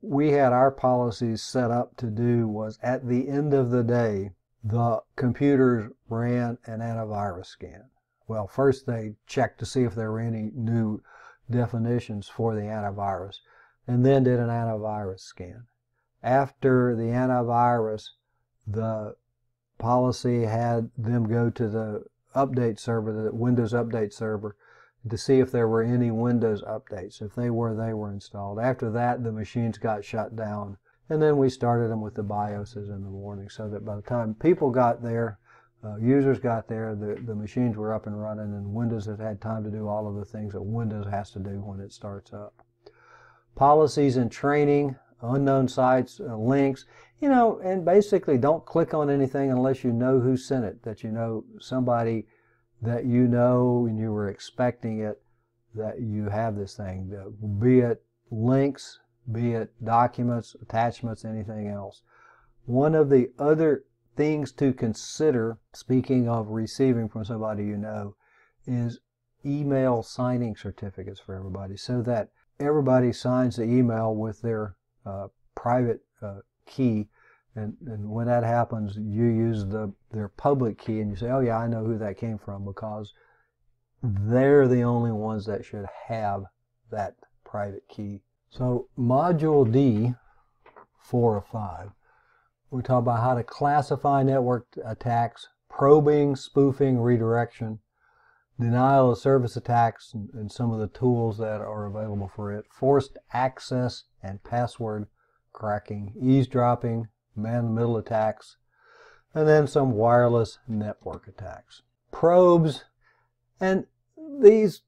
A: we had our policies set up to do was, at the end of the day, the computers ran an antivirus scan. Well, first they checked to see if there were any new definitions for the antivirus, and then did an antivirus scan. After the antivirus, the policy had them go to the update server, the Windows update server, to see if there were any Windows updates. If they were installed. After that, the machines got shut down. And then we started them with the BIOSes in the morning, so that by the time people got there, users got there, the machines were up and running, and Windows has had time to do all of the things that Windows has to do when it starts up. Policies and training, unknown sites, links, and basically don't click on anything unless you know who sent it, that you know somebody that you know and you were expecting it, that you have this thing, be it links, be it documents, attachments, anything else. One of the other things to consider, speaking of receiving from somebody you know, is email signing certificates for everybody, so that everybody signs the email with their private key, and when that happens, you use their public key, and you say, oh yeah, I know who that came from, because they're the only ones that should have that private key. So Module D, 4 of 5, we talk about how to classify network attacks, probing, spoofing, redirection, denial of service attacks, and some of the tools that are available for it, forced access and password cracking, eavesdropping, man-in-the-middle attacks, and then some wireless network attacks. Probes, and these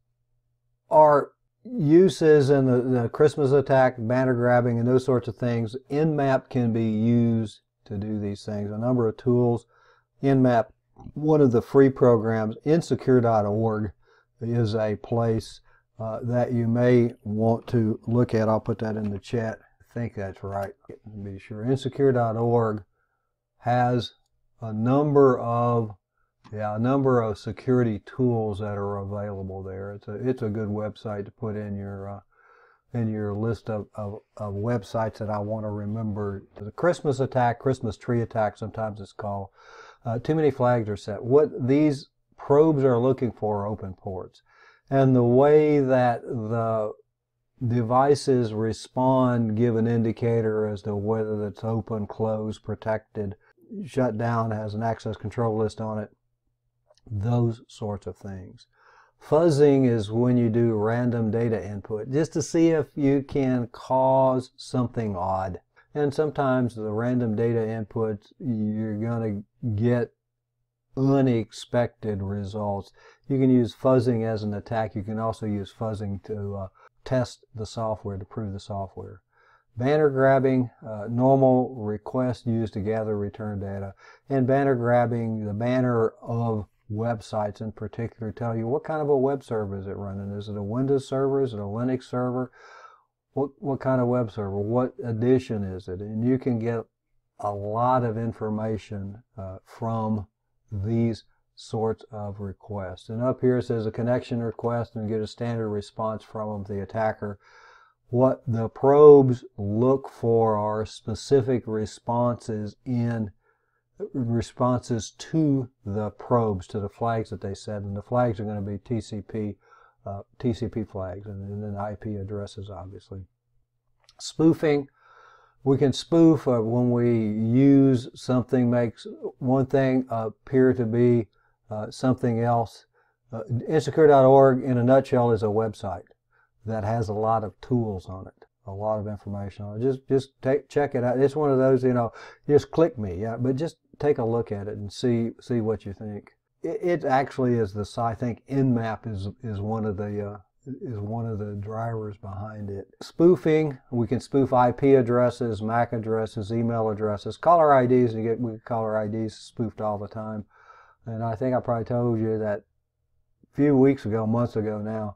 A: are uses in the Christmas attack, banner grabbing, and those sorts of things. Nmap can be used to do these things. A number of tools. Nmap, one of the free programs, insecure.org is a place that you may want to look at. I'll put that in the chat. I think that's right. Be sure. Insecure.org has a number of security tools that are available there. It's a good website to put in your list of websites that I want to remember. The Christmas attack, Christmas tree attack, sometimes it's called. Too many flags are set. What these probes are looking for are open ports, and the way that the devices respond give an indicator as to whether it's open, closed, protected, shut down, has an access control list on it. Those sorts of things. Fuzzing is when you do random data input, just to see if you can cause something odd. And sometimes the random data input, you're going to get unexpected results. You can use fuzzing as an attack. You can also use fuzzing to test the software, to prove the software. Banner grabbing, normal request used to gather return data. And banner grabbing, the banner of websites in particular, tell you what kind of a web server is it running. Is it a Windows server? Is it a Linux server? What kind of web server? What edition is it? And you can get a lot of information from these sorts of requests. And up here it says a connection request, and you get a standard response from the attacker. What the probes look for are specific responses to the probes, to the flags that they set, and the flags are going to be TCP flags, and then IP addresses, obviously. Spoofing, we can spoof when we use something, makes one thing appear to be something else. Insecure.org, in a nutshell, is a website that has a lot of tools on it, a lot of information on it. Just check it out. It's one of those, just click me, yeah, but just take a look at it and see what you think. It actually is I think Nmap is one of the drivers behind it. Spoofing, we can spoof IP addresses, MAC addresses, email addresses, caller IDs. Caller IDs spoofed all the time. And I think I probably told you that a few weeks ago, months ago now,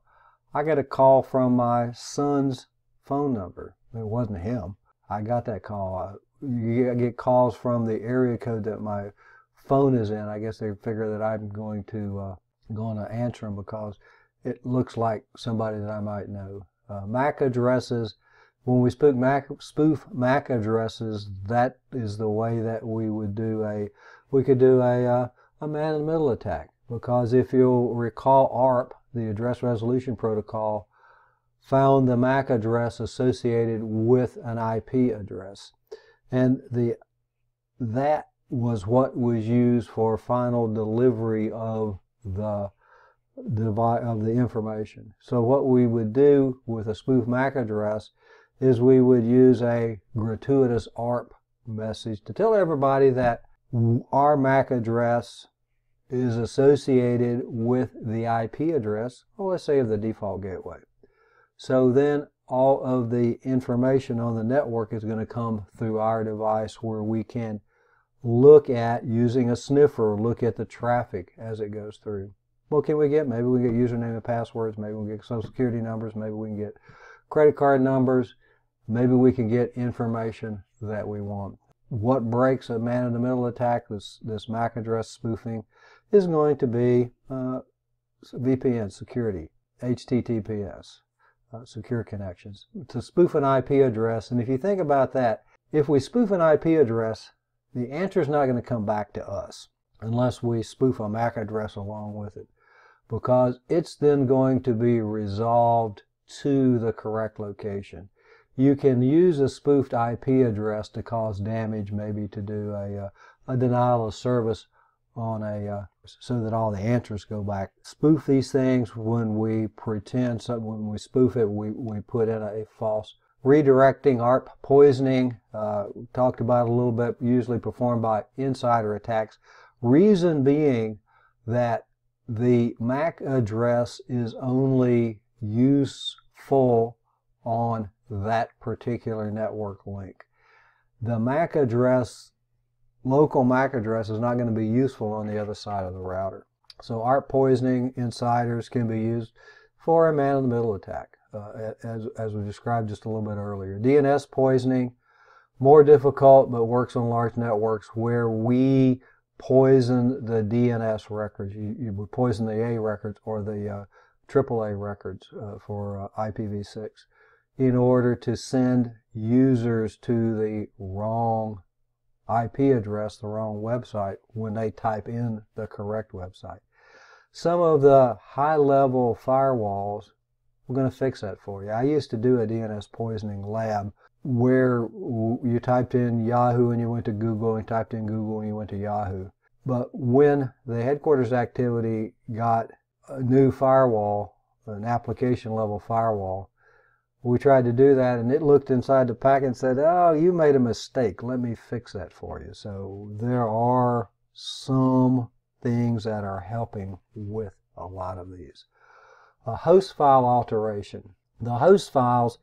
A: I got a call from my son's phone number. It wasn't him. I got that call. You get calls from the area code that my phone is in. I guess they figure that I'm going to answer them because it looks like somebody that I might know. MAC addresses. When we spoof MAC addresses, that is the way that we could do a man-in-the-middle attack. Because if you'll recall, ARP, the Address Resolution Protocol, found the MAC address associated with an IP address. And that was what was used for final delivery of the information. So what we would do with a spoof MAC address is we would use a gratuitous ARP message to tell everybody that our MAC address is associated with the IP address, well, let's say of the default gateway. So then all of the information on the network is going to come through our device, where we can look at, using a sniffer, look at the traffic as it goes through. What can we get? Maybe we get username and passwords, maybe we get social security numbers, maybe we can get credit card numbers, maybe we can get information that we want. What breaks a man-in-the-middle attack, this MAC address spoofing, is going to be VPN security, HTTPS, secure connections. To spoof an IP address, and if you think about that, if we spoof an IP address, the answer is not going to come back to us unless we spoof a MAC address along with it, because it's then going to be resolved to the correct location. You can use a spoofed IP address to cause damage, maybe to do a denial of service on so that all the answers go back. Spoof these things when we pretend something, when we spoof it, we put in a false. Redirecting, ARP poisoning, talked about a little bit, usually performed by insider attacks. Reason being that the MAC address is only useful on that particular network link. The MAC address, local MAC address, is not going to be useful on the other side of the router. So ARP poisoning, insiders can be used for a man-in-the-middle attack, as we described just a little bit earlier. DNS poisoning, more difficult, but works on large networks where we poison the DNS records. You would poison the A records or the AAA records for IPv6 in order to send users to the wrong IP address, the wrong website, when they type in the correct website. Some of the high-level firewalls, we're going to fix that for you. I used to do a DNS poisoning lab where you typed in Yahoo and you went to Google, and typed in Google and you went to Yahoo. But when the headquarters activity got a new firewall, an application level firewall, we tried to do that and it looked inside the packet and said, oh, you made a mistake. Let me fix that for you. So there are some things that are helping with a lot of these. A host file alteration. The host files,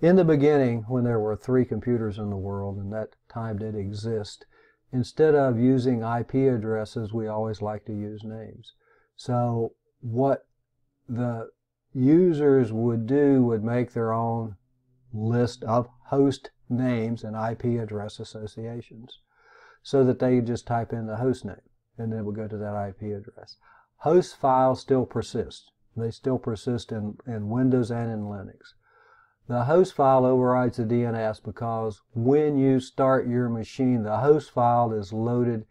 A: in the beginning, when there were 3 computers in the world, and that time did exist, instead of using IP addresses, we always like to use names. So what the users would do would make their own list of host names and IP address associations so that they just type in the host name and then it would go to that IP address. Host files still persist. They still persist in Windows and in Linux. The host file overrides the DNS because when you start your machine, the host file is loaded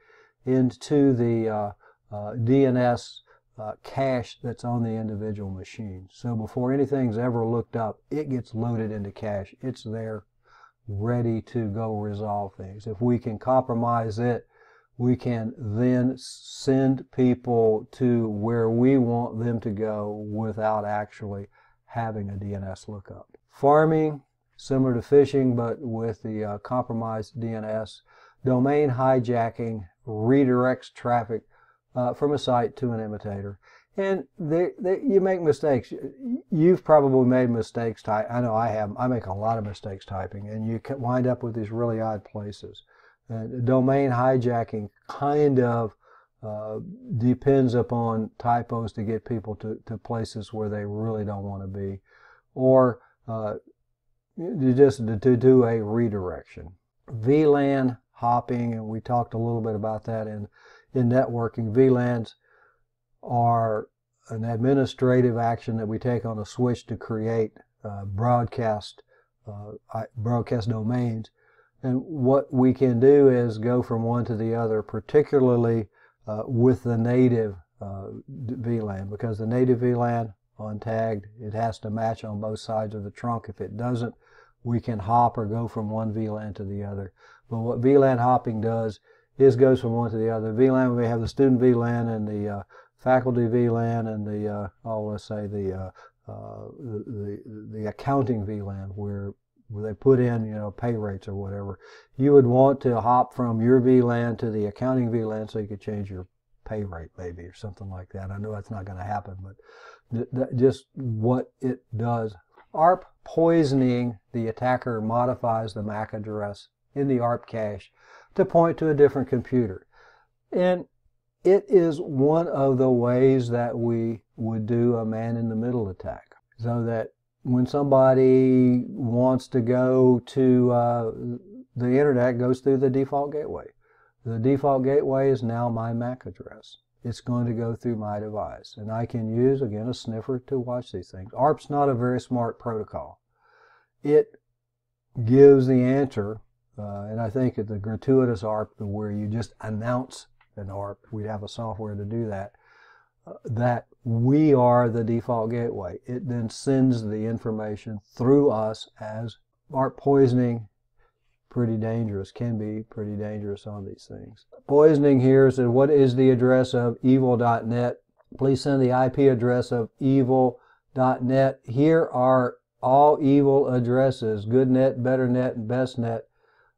A: into the DNS cache that's on the individual machine. So before anything's ever looked up, it gets loaded into cache. It's there ready to go resolve things. If we can compromise it, we can then send people to where we want them to go without actually having a DNS lookup. Farming, similar to phishing, but with the compromised DNS. Domain hijacking redirects traffic from a site to an imitator. And you make mistakes. You've probably made mistakes. I know I have. I make a lot of mistakes typing, and you can wind up with these really odd places. Domain hijacking kind of depends upon typos to get people to places where they really don't want to be, or just to do a redirection. VLAN hopping, and we talked a little bit about that in networking. VLANs are an administrative action that we take on a switch to create broadcast domains. And what we can do is go from one to the other, particularly with the native VLAN, because the native VLAN untagged, it has to match on both sides of the trunk. If it doesn't, we can hop or go from one VLAN to the other. But what VLAN hopping does is goes from one to the other. VLAN, we have the student VLAN and the faculty VLAN and the let's say the accounting VLAN, where they put in pay rates or whatever. You would want to hop from your VLAN to the accounting VLAN so you could change your pay rate maybe or something like that. I know that's not going to happen, but just what it does. ARP poisoning, the attacker modifies the MAC address in the ARP cache to point to a different computer. And it is one of the ways that we would do a man-in-the-middle attack, so that when somebody wants to go to the internet, goes through the default gateway. The default gateway is now my MAC address. It's going to go through my device. And I can use, again, a sniffer to watch these things. ARP's not a very smart protocol. It gives the answer, and I think at the gratuitous ARP, where you just announce an ARP, we have a software to do that, that we are the default gateway. It then sends the information through us as ARP poisoning. Pretty dangerous, can be pretty dangerous on these things. Poisoning here says, what is the address of evil.net? Please send the IP address of evil.net. Here are all evil addresses: GoodNet, BetterNet, and BestNet.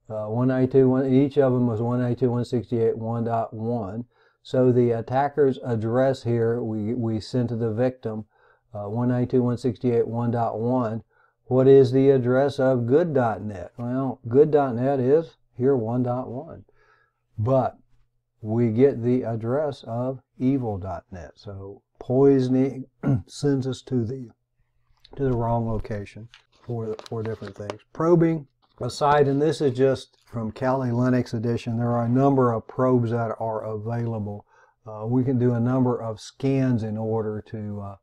A: 192, each of them was 192.168.1.1. So the attacker's address here, we send to the victim, 192.168.1.1. What is the address of good.net? Well, good.net is here 1.1. But we get the address of evil.net. So poisoning sends us to the wrong location for different things. Probing aside, and this is just from Kali Linux edition, there are a number of probes that are available. We can do a number of scans in order to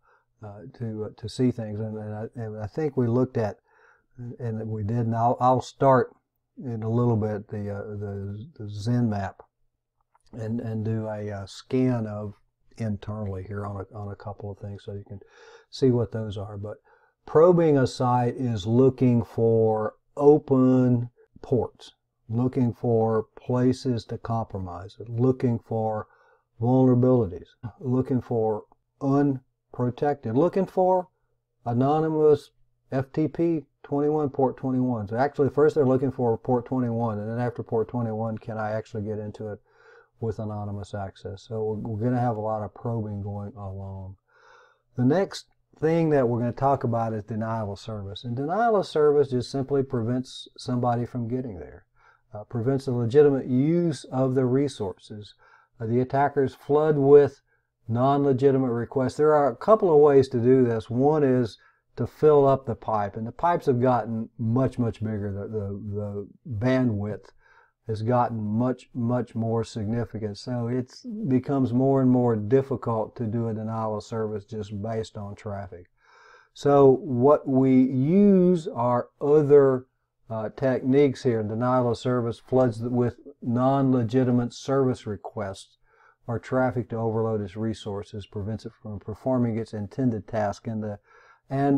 A: see things, and I think we looked at, and we did, and I'll start in a little bit the Zen map and do a scan of internally here on a couple of things so you can see what those are. But probing a site is looking for open ports, looking for places to compromise it, looking for vulnerabilities, looking for unprotected, looking for anonymous FTP 21, port 21. So actually first they're looking for port 21, and then after port 21, can I actually get into it with anonymous access? So we're going to have a lot of probing going along. The next thing that we're going to talk about is denial of service. And denial of service just simply prevents somebody from getting there, prevents the legitimate use of the resources. The attackers flood with non-legitimate requests. There are a couple of ways to do this. One is to fill up the pipe, and the pipes have gotten much bigger. The bandwidth has gotten much more significant, so it becomes more and more difficult to do a denial of service just based on traffic. So what we use are other techniques here. Denial of service floods with non-legitimate service requests or traffic to overload its resources, prevents it from performing its intended task, and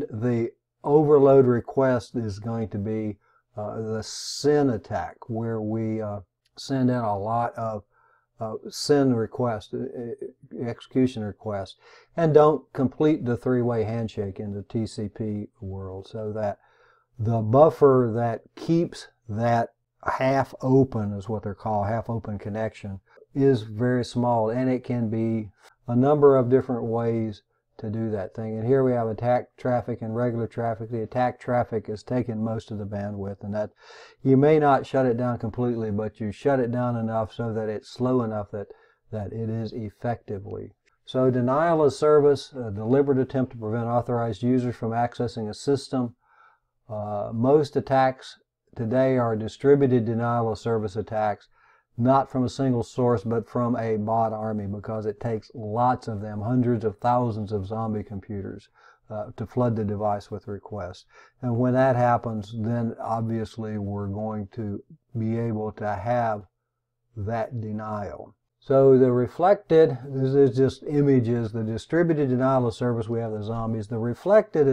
A: the overload request is going to be the SYN attack, where we send in a lot of SYN requests, execution requests, and don't complete the three-way handshake in the TCP world, so that the buffer that keeps that half open, is what they're called, half open connection, is very small, and it can be a number of different ways to do that thing. And here we have attack traffic and regular traffic. The attack traffic is taking most of the bandwidth, and that you may not shut it down completely, but you shut it down enough so that it's slow enough that it is effectively. So denial of service, a deliberate attempt to prevent authorized users from accessing a system. Most attacks today are distributed denial of service attacks, not from a single source, but from a bot army, because it takes lots of them, hundreds of thousands of zombie computers, to flood the device with requests. And when that happens, then obviously we're going to be able to have that denial. So the reflected, this is just images, the distributed denial of service, we have the zombies. The reflected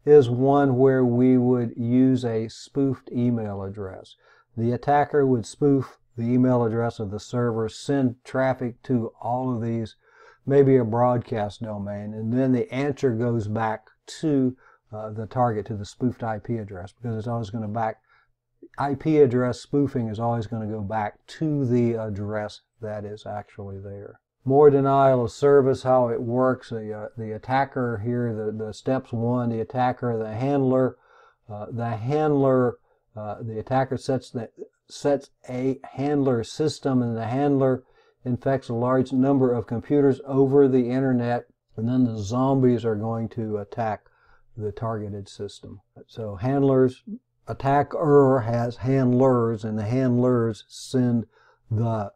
A: is one where we would use a spoofed email address. The attacker would spoof the email address of the server, send traffic to all of these, maybe a broadcast domain, and then the answer goes back to the target, to the spoofed IP address, because it's always going to back, IP address spoofing is always going to go back to the address that is actually there. More denial of service, how it works. The attacker here, the steps one, the attacker, the handler, the attacker sets a handler system, and the handler infects a large number of computers over the internet, and then the zombies are going to attack the targeted system. So handlers, attacker has handlers, and the handlers send the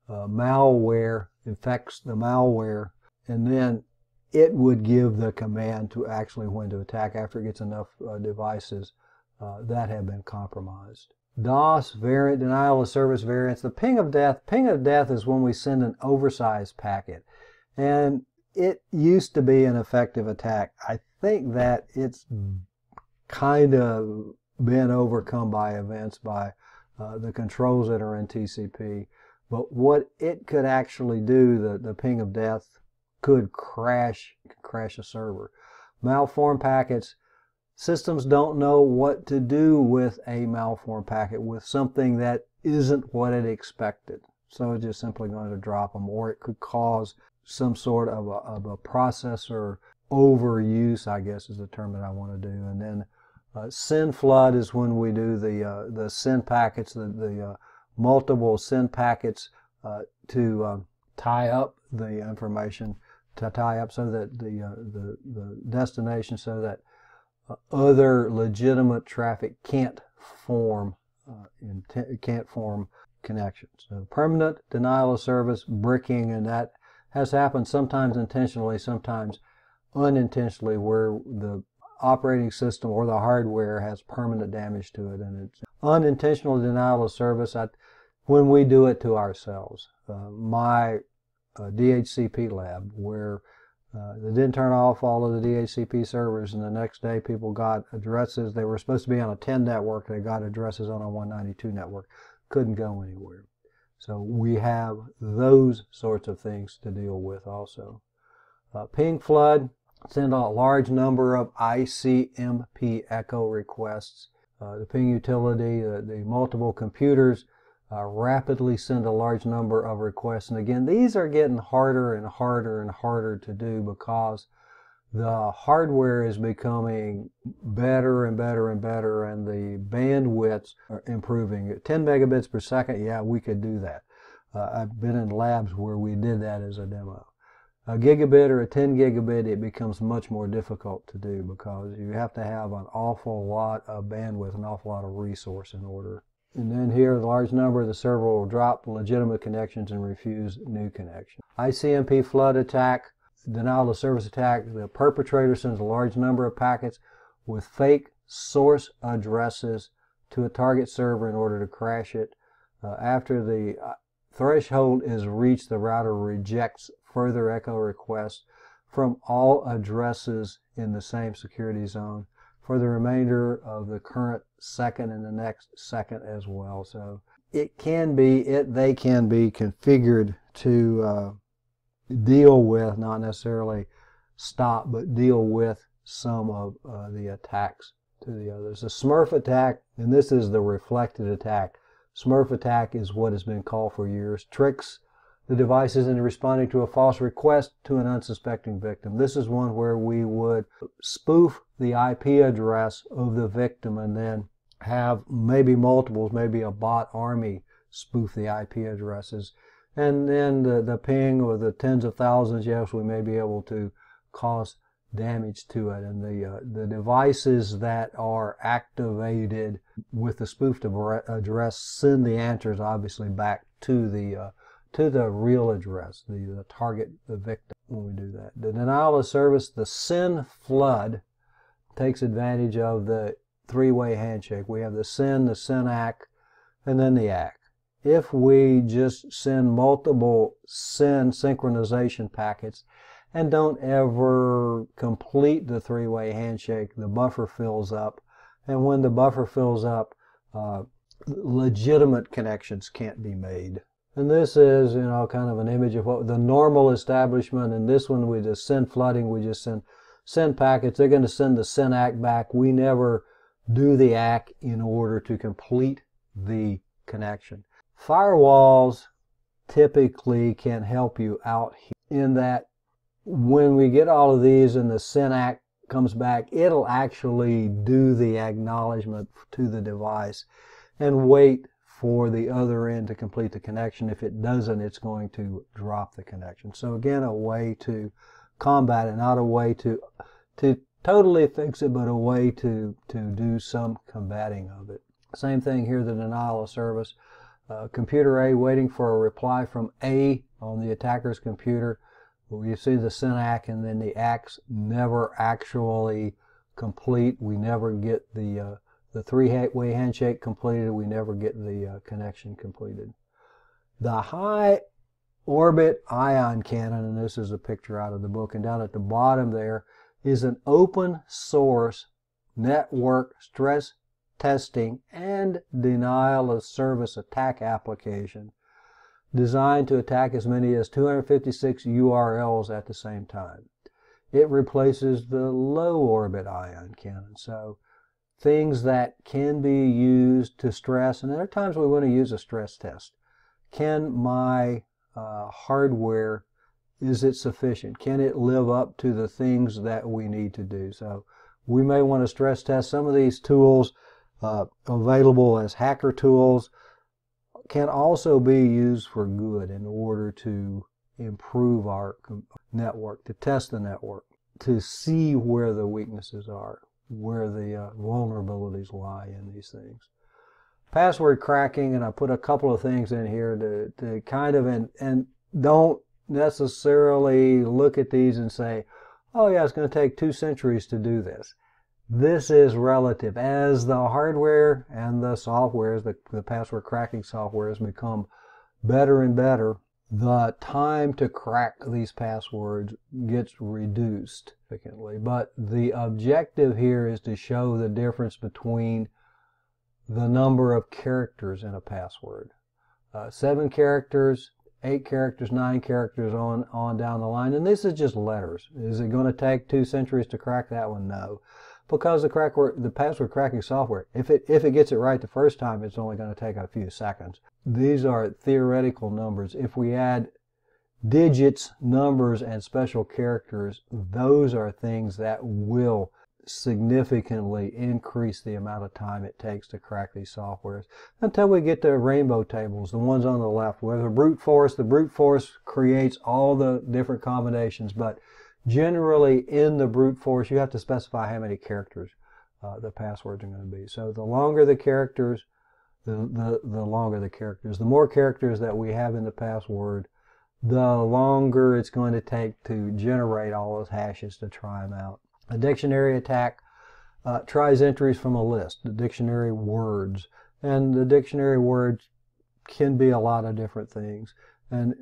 A: malware, infects the malware, and then it would give the command to actually when to attack after it gets enough devices that have been compromised. DOS variant, denial of service variants. The ping of death is when we send an oversized packet. And it used to be an effective attack. I think that it's kind of been overcome by events, by the controls that are in TCP. But what it could actually do, the ping of death, could crash a server. Malformed packets. Systems don't know what to do with a malformed packet, with something that isn't what it expected. So it's just simply going to drop them, or it could cause some sort of a processor overuse, I guess is the term that I want to do. And then send flood is when we do the send packets, the multiple send packets to tie up the information, to tie up so that the destination, so that other legitimate traffic can't form connections. So permanent denial of service, bricking, and that has happened sometimes intentionally, sometimes unintentionally, where the operating system or the hardware has permanent damage to it. And it's unintentional denial of service when we do it to ourselves. My DHCP lab, where they didn't turn off all of the DHCP servers, and the next day people got addresses. They were supposed to be on a 10 network. They got addresses on a 192 network. Couldn't go anywhere. So we have those sorts of things to deal with also. Ping flood, send a large number of ICMP echo requests. The ping utility, the multiple computers, rapidly send a large number of requests. And again, these are getting harder and harder and harder to do because the hardware is becoming better and better and better, and the bandwidths are improving. At 10 megabits per second, yeah, we could do that. I've been in labs where we did that as a demo. A gigabit or a 10 gigabit, it becomes much more difficult to do because you have to have an awful lot of bandwidth, an awful lot of resource in order. And then here, the large number of the server will drop legitimate connections and refuse new connections. ICMP flood attack, denial of service attack. The perpetrator sends a large number of packets with fake source addresses to a target server in order to crash it. After the threshold is reached, the router rejects further echo requests from all addresses in the same security zone for the remainder of the current second and the next second as well. So they can be configured to deal with, not necessarily stop, but deal with some of the attacks to the others. The Smurf attack, and this is the reflected attack. Smurf attack is what has been called for years. Tricks the devices into responding to a false request to an unsuspecting victim. This is one where we would spoof the IP address of the victim and then have maybe multiples, maybe a bot army spoof the IP addresses. And then the ping or the tens of thousands, yes, we may be able to cause damage to it. And the devices that are activated with the spoofed address send the answers obviously back to the real address, the target, the victim, when we do that. The denial of service, the send flood, takes advantage of the three-way handshake. We have the send, the SYN-ACK, and then the ACK. If we just send multiple send synchronization packets and don't ever complete the three-way handshake, the buffer fills up. And when the buffer fills up, legitimate connections can't be made. And this is, kind of an image of what the normal establishment. And this one, we just send flooding. We just send packets. They're going to send the SYN-ACK back. We never do the ACK in order to complete the connection. Firewalls typically can help you out in that when we get all of these and the SYN-ACK comes back, it'll actually do the acknowledgement to the device and wait for the other end to complete the connection. If it doesn't, it's going to drop the connection. So again, a way to combat it, not a way to totally fix it, but a way to do some combating of it. Same thing here, the denial of service. Computer A waiting for a reply from A on the attacker's computer. Well, you see the SYNAC, and then the acts never actually complete. We never get the three-way handshake completed. We never get the connection completed. The high orbit ion cannon, and this is a picture out of the book, and down at the bottom there is an open source network stress testing and denial of service attack application designed to attack as many as 256 URLs at the same time. It replaces the low orbit ion cannon. So things that can be used to stress, and there are times we want to use a stress test. Can my hardware, is it sufficient? Can it live up to the things that we need to do? So we may want to stress test some of these tools available as hacker tools. Can also be used for good in order to improve our network, to test the network, to see where the weaknesses are, where the vulnerabilities lie in these things. Password cracking, and I put a couple of things in here to kind of, and don't necessarily look at these and say, oh yeah, it's going to take 2 centuries to do this. This is relative. As the hardware and the software, the password cracking software has become better and better, the time to crack these passwords gets reduced significantly. But the objective here is to show the difference between the number of characters in a password. 7 characters, 8 characters, 9 characters on down the line. And this is just letters. Is it going to take 2 centuries to crack that one? No. Because the password cracking software, if it gets it right the first time, it's only going to take a few seconds. These are theoretical numbers. If we add digits, numbers, and special characters, those are things that will significantly increase the amount of time it takes to crack these softwares. Until we get to rainbow tables, the ones on the left, where the brute force creates all the different combinations, but generally in the brute force you have to specify how many characters the passwords are going to be. So the longer the characters, the longer the characters. The more characters that we have in the password, the longer it's going to take to generate all those hashes to try them out. A dictionary attack tries entries from a list, the dictionary words. And the dictionary words can be a lot of different things. And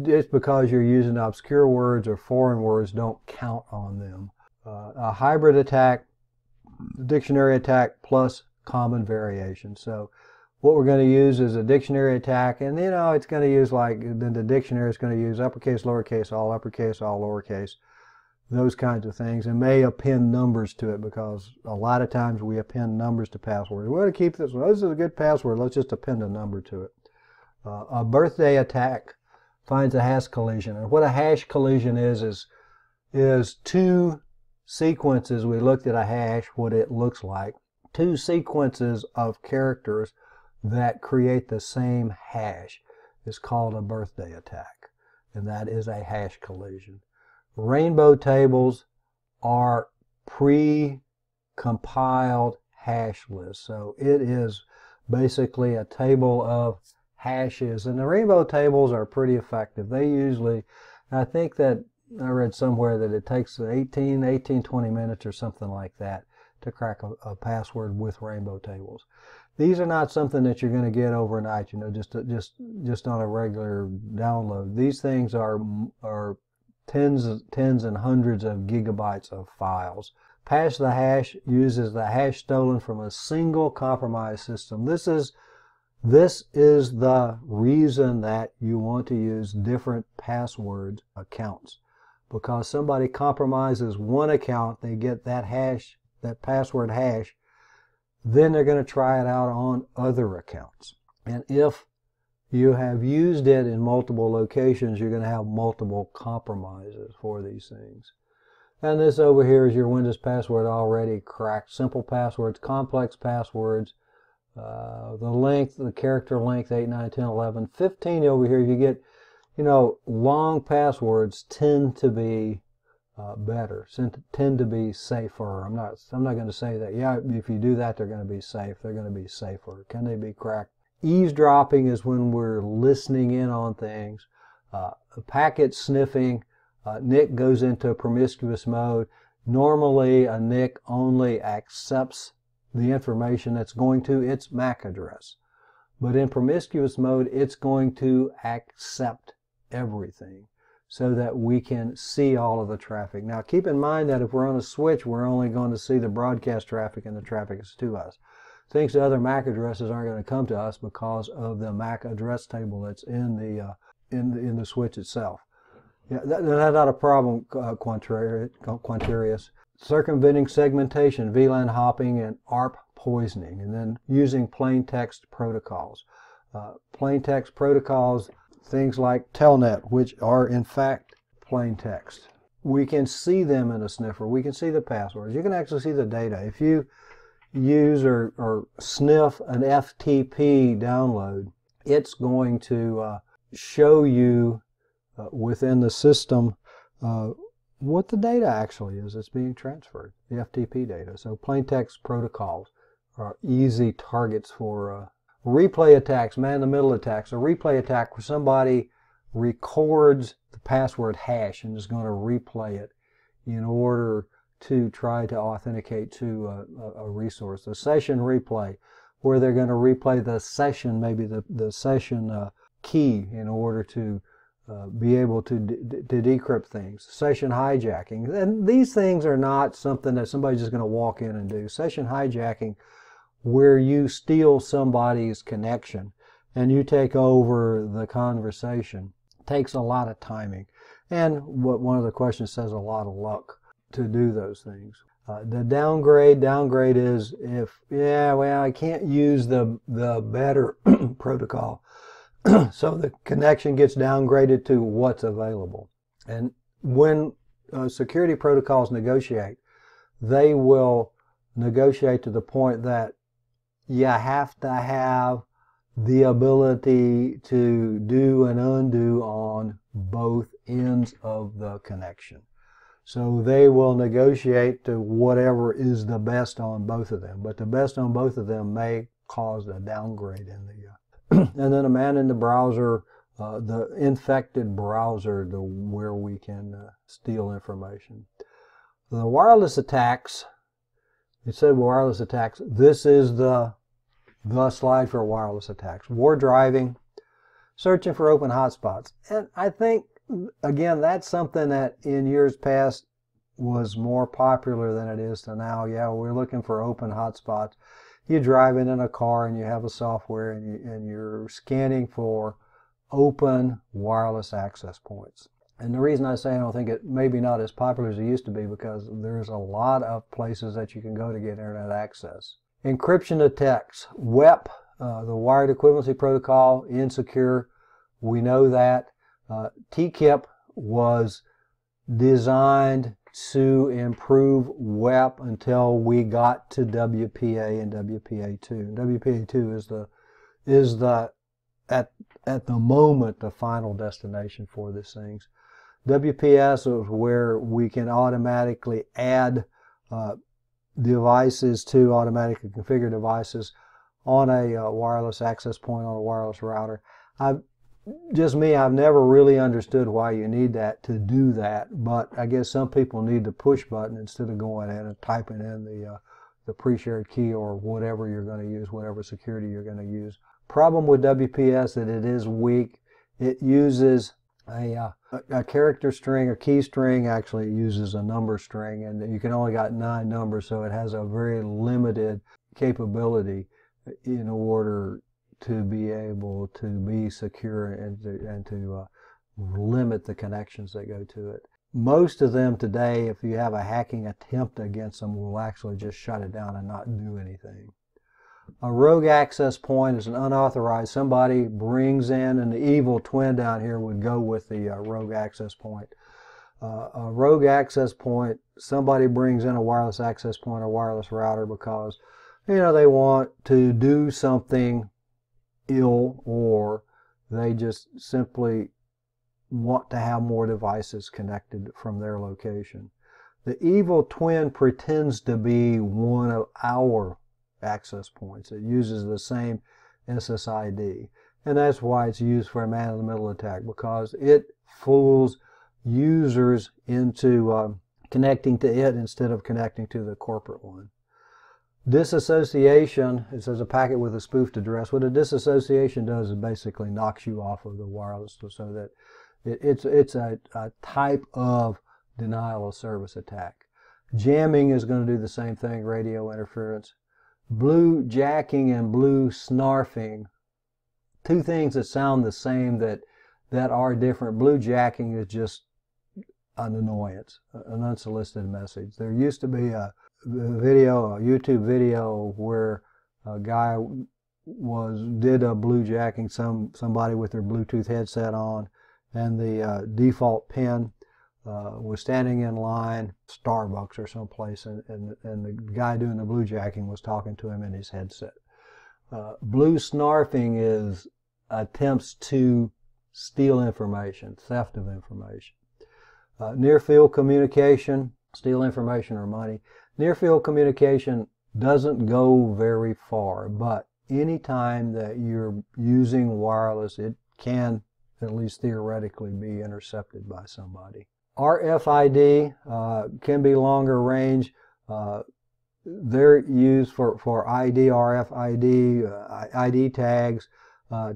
A: just because you're using obscure words or foreign words, don't count on them. A hybrid attack, dictionary attack plus common variation. So what we're going to use is a dictionary attack, and it's going to use then the dictionary is going to use uppercase, lowercase, all lowercase, those kinds of things, and may append numbers to it, because a lot of times we append numbers to passwords. We want to keep this one. This is a good password. Let's just append a number to it. A birthday attack finds a hash collision, and what a hash collision is 2 sequences. We looked at a hash, what it looks like. 2 sequences of characters that create the same hash is called a birthday attack, and that is a hash collision. Rainbow tables are pre-compiled hash lists. So it is basically a table of hashes, and the rainbow tables are pretty effective. They usually, I think that I read somewhere that it takes 20 minutes or something like that to crack a password with rainbow tables. These are not something that you're going to get overnight, just on a regular download. These things are tens and hundreds of gigabytes of files. Patch the hash uses the hash stolen from a single compromised system. This is the reason that you want to use different password accounts, because somebody compromises one account, they get that hash, that password hash, then they're going to try it out on other accounts. And if you have used it in multiple locations, you're going to have multiple compromises for these things. And this over here is your Windows password already cracked. Simple passwords, complex passwords, the character length, 8, 9, 10, 11, 15 over here. You get, long passwords tend to be better, tend to be safer. I'm not going to say that, yeah, if you do that, they're going to be safe. They're going to be safer. Can they be cracked? Eavesdropping is when we're listening in on things. Packet sniffing, NIC goes into promiscuous mode. Normally, a NIC only accepts the information that's going to its MAC address. But in promiscuous mode, it's going to accept everything so that we can see all of the traffic. Now, keep in mind that if we're on a switch, we're only going to see the broadcast traffic and the traffic is to us. Things to other MAC addresses aren't going to come to us because of the MAC address table that's in the switch itself. Yeah, that's not a problem, Quantarius. Circumventing segmentation, VLAN hopping, and ARP poisoning, and then using plain text protocols. Plain text protocols, things like Telnet, which are in fact plain text. We can see them in a sniffer. We can see the passwords. You can actually see the data. If you use or sniff an FTP download, it's going to show you within the system what the data actually is that's being transferred, the FTP data. So plain text protocols are easy targets for replay attacks, man-in-the-middle attacks. A replay attack where somebody records the password hash and is going to replay it in order to try to authenticate to a resource. A session replay, where they're going to replay the session, maybe the session key in order to be able to decrypt things. Session hijacking. And these things are not something that somebody's just going to walk in and do. Session hijacking, where you steal somebody's connection and you take over the conversation, takes a lot of timing. And what one of the questions says, a lot of luck to do those things. The downgrade is if, yeah, well, I can't use the better protocol. So the connection gets downgraded to what's available. And when security protocols negotiate, they will negotiate to the point that you have to have the ability to do and undo on both ends of the connection. So they will negotiate to whatever is the best on both of them. But the best on both of them may cause a downgrade in the and then a man in the browser, the infected browser, where we can steal information. The wireless attacks, it said wireless attacks. This is the slide for wireless attacks. War driving, searching for open hotspots. And I think, again, that's something that in years past was more popular than it is to now. Yeah, we're looking for open hotspots. You're driving in a car and you have a software and you're scanning for open wireless access points. And the reason I say I don't think it maybe not as popular as it used to be, because there's a lot of places that you can go to get internet access. Encryption of text, WEP, the wired equivalency protocol, insecure. We know that. TKIP was designed to improve WEP until we got to WPA and WPA2. And WPA2 is the at the moment the final destination for these things. WPS is where we can automatically add devices to automatically configure devices on a wireless access point on a wireless router. I've never really understood why you need that to do that, but I guess some people need the push button instead of going in and typing in the pre-shared key or whatever you're going to use, whatever security you're going to use. Problem with WPS that it is weak. It uses a character string, a key string. Actually, it uses a number string, and you can only got 9 numbers, so it has a very limited capability in order to be able to be secure and to limit the connections that go to it. Most of them today, if you have a hacking attempt against them, will actually just shut it down and not do anything. A rogue access point is an unauthorized, somebody brings in, and the evil twin down here would go with the rogue access point. A rogue access point, somebody brings in a wireless access point or wireless router because, you know, they want to do something ill, or they just simply want to have more devices connected from their location. The evil twin pretends to be one of our access points. It uses the same SSID. And that's why it's used for a man-in-the-middle attack, because it fools users into connecting to it instead of connecting to the corporate one. Disassociation, it says a packet with a spoofed address. What a disassociation does is basically knocks you off of the wireless, so that it's a type of denial of service attack. Jamming is going to do the same thing, radio interference. Blue jacking and blue snarfing, two things that sound the same that are different. Blue jacking is just an annoyance, an unsolicited message. There used to be a YouTube video where a guy did a blue jacking somebody with their Bluetooth headset on, and the default pin was standing in line, Starbucks or someplace, and the guy doing the blue jacking was talking to him in his headset. Blue snarfing is attempts to steal information, theft of information. Near field communication, steal information or money. Near field communication doesn't go very far, but anytime that you're using wireless, it can, at least theoretically, be intercepted by somebody. RFID can be longer range. They're used for ID, RFID, ID tags,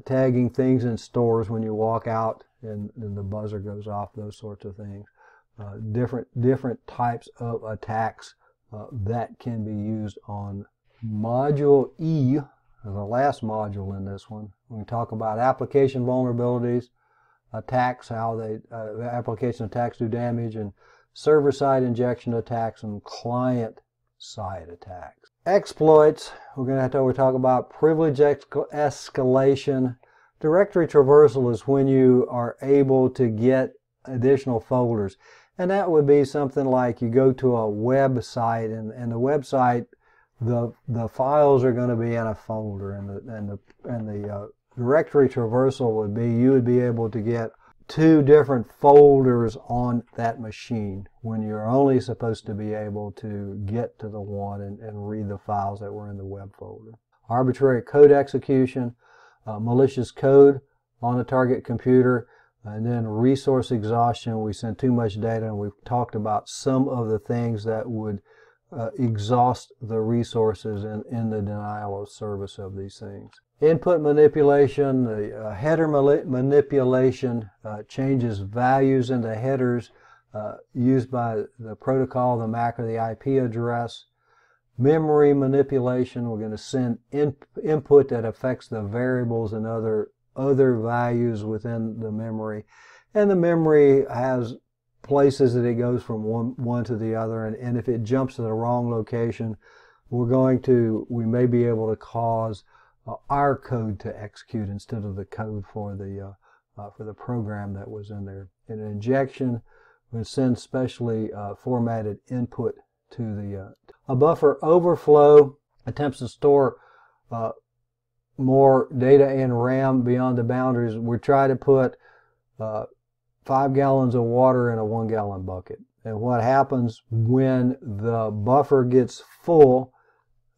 A: tagging things in stores when you walk out and the buzzer goes off, those sorts of things. Different types of attacks that can be used on Module E, the last module in this one. We talk about application vulnerabilities, attacks, how application attacks do damage, and server-side injection attacks and client-side attacks. Exploits, we're going to talk about privilege escalation. Directory traversal is when you are able to get additional folders. And that would be something like you go to a website, and the website, the files are going to be in a folder, and the directory traversal would be you would be able to get 2 different folders on that machine when you're only supposed to be able to get to the one and read the files that were in the web folder. Arbitrary code execution, malicious code on a target computer. And then resource exhaustion, we send too much data, and we've talked about some of the things that would exhaust the resources in the denial of service of these things. Input manipulation, the header manipulation changes values in the headers used by the protocol, the MAC or the IP address. Memory manipulation, we're going to send input that affects the variables and other values within the memory, and the memory has places that it goes from one to the other, and if it jumps to the wrong location, we may be able to cause our code to execute instead of the code for the program that was in there. In an injection, we send specially formatted input to a buffer overflow attempts to store more data in RAM beyond the boundaries. We try to put 5 gallons of water in a 1-gallon bucket. And what happens when the buffer gets full,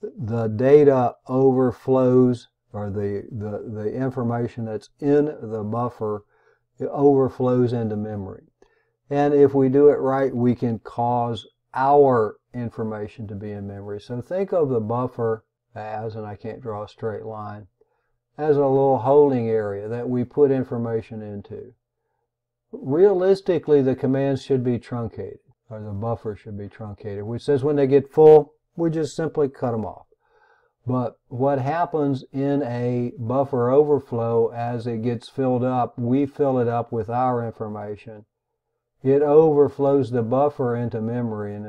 A: the data overflows, or the information that's in the buffer, it overflows into memory. And if we do it right, we can cause our information to be in memory. So think of the buffer as, and I can't draw a straight line, as a little holding area that we put information into. Realistically, the commands should be truncated, or the buffer should be truncated, which says when they get full, we just simply cut them off. But what happens in a buffer overflow, as it gets filled up, we fill it up with our information. It overflows the buffer into memory and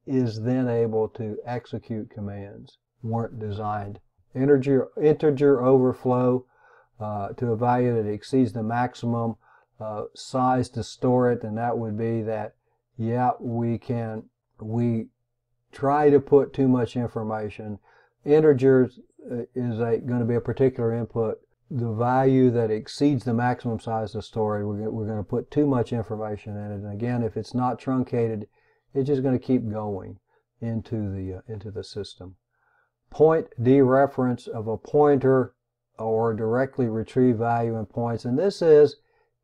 A: is then able to execute commands weren't designed. Integer overflow to a value that exceeds the maximum size to store it, and that would be that, yeah, we try to put too much information. Integers is going to be a particular input the value that exceeds the maximum size of the story, we're going to put too much information in it. And again, if it's not truncated, it's just going to keep going into the system. Point dereference of a pointer or directly retrieve value in points. And this is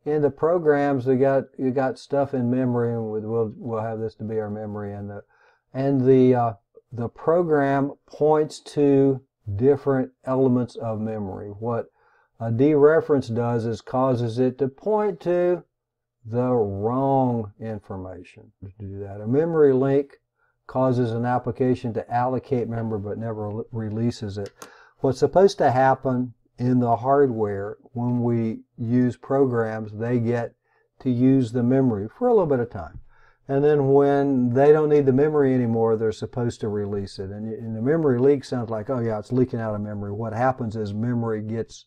A: in the programs. You got stuff in memory, and we'll have this to be our memory, and the program points to different elements of memory. What a dereference does is causes it to point to the wrong information. To do that, a memory link causes an application to allocate memory but never releases it. What's supposed to happen in the hardware when we use programs, they get to use the memory for a little bit of time. And then when they don't need the memory anymore, they're supposed to release it. And the memory leak sounds like, oh yeah, it's leaking out of memory. What happens is memory gets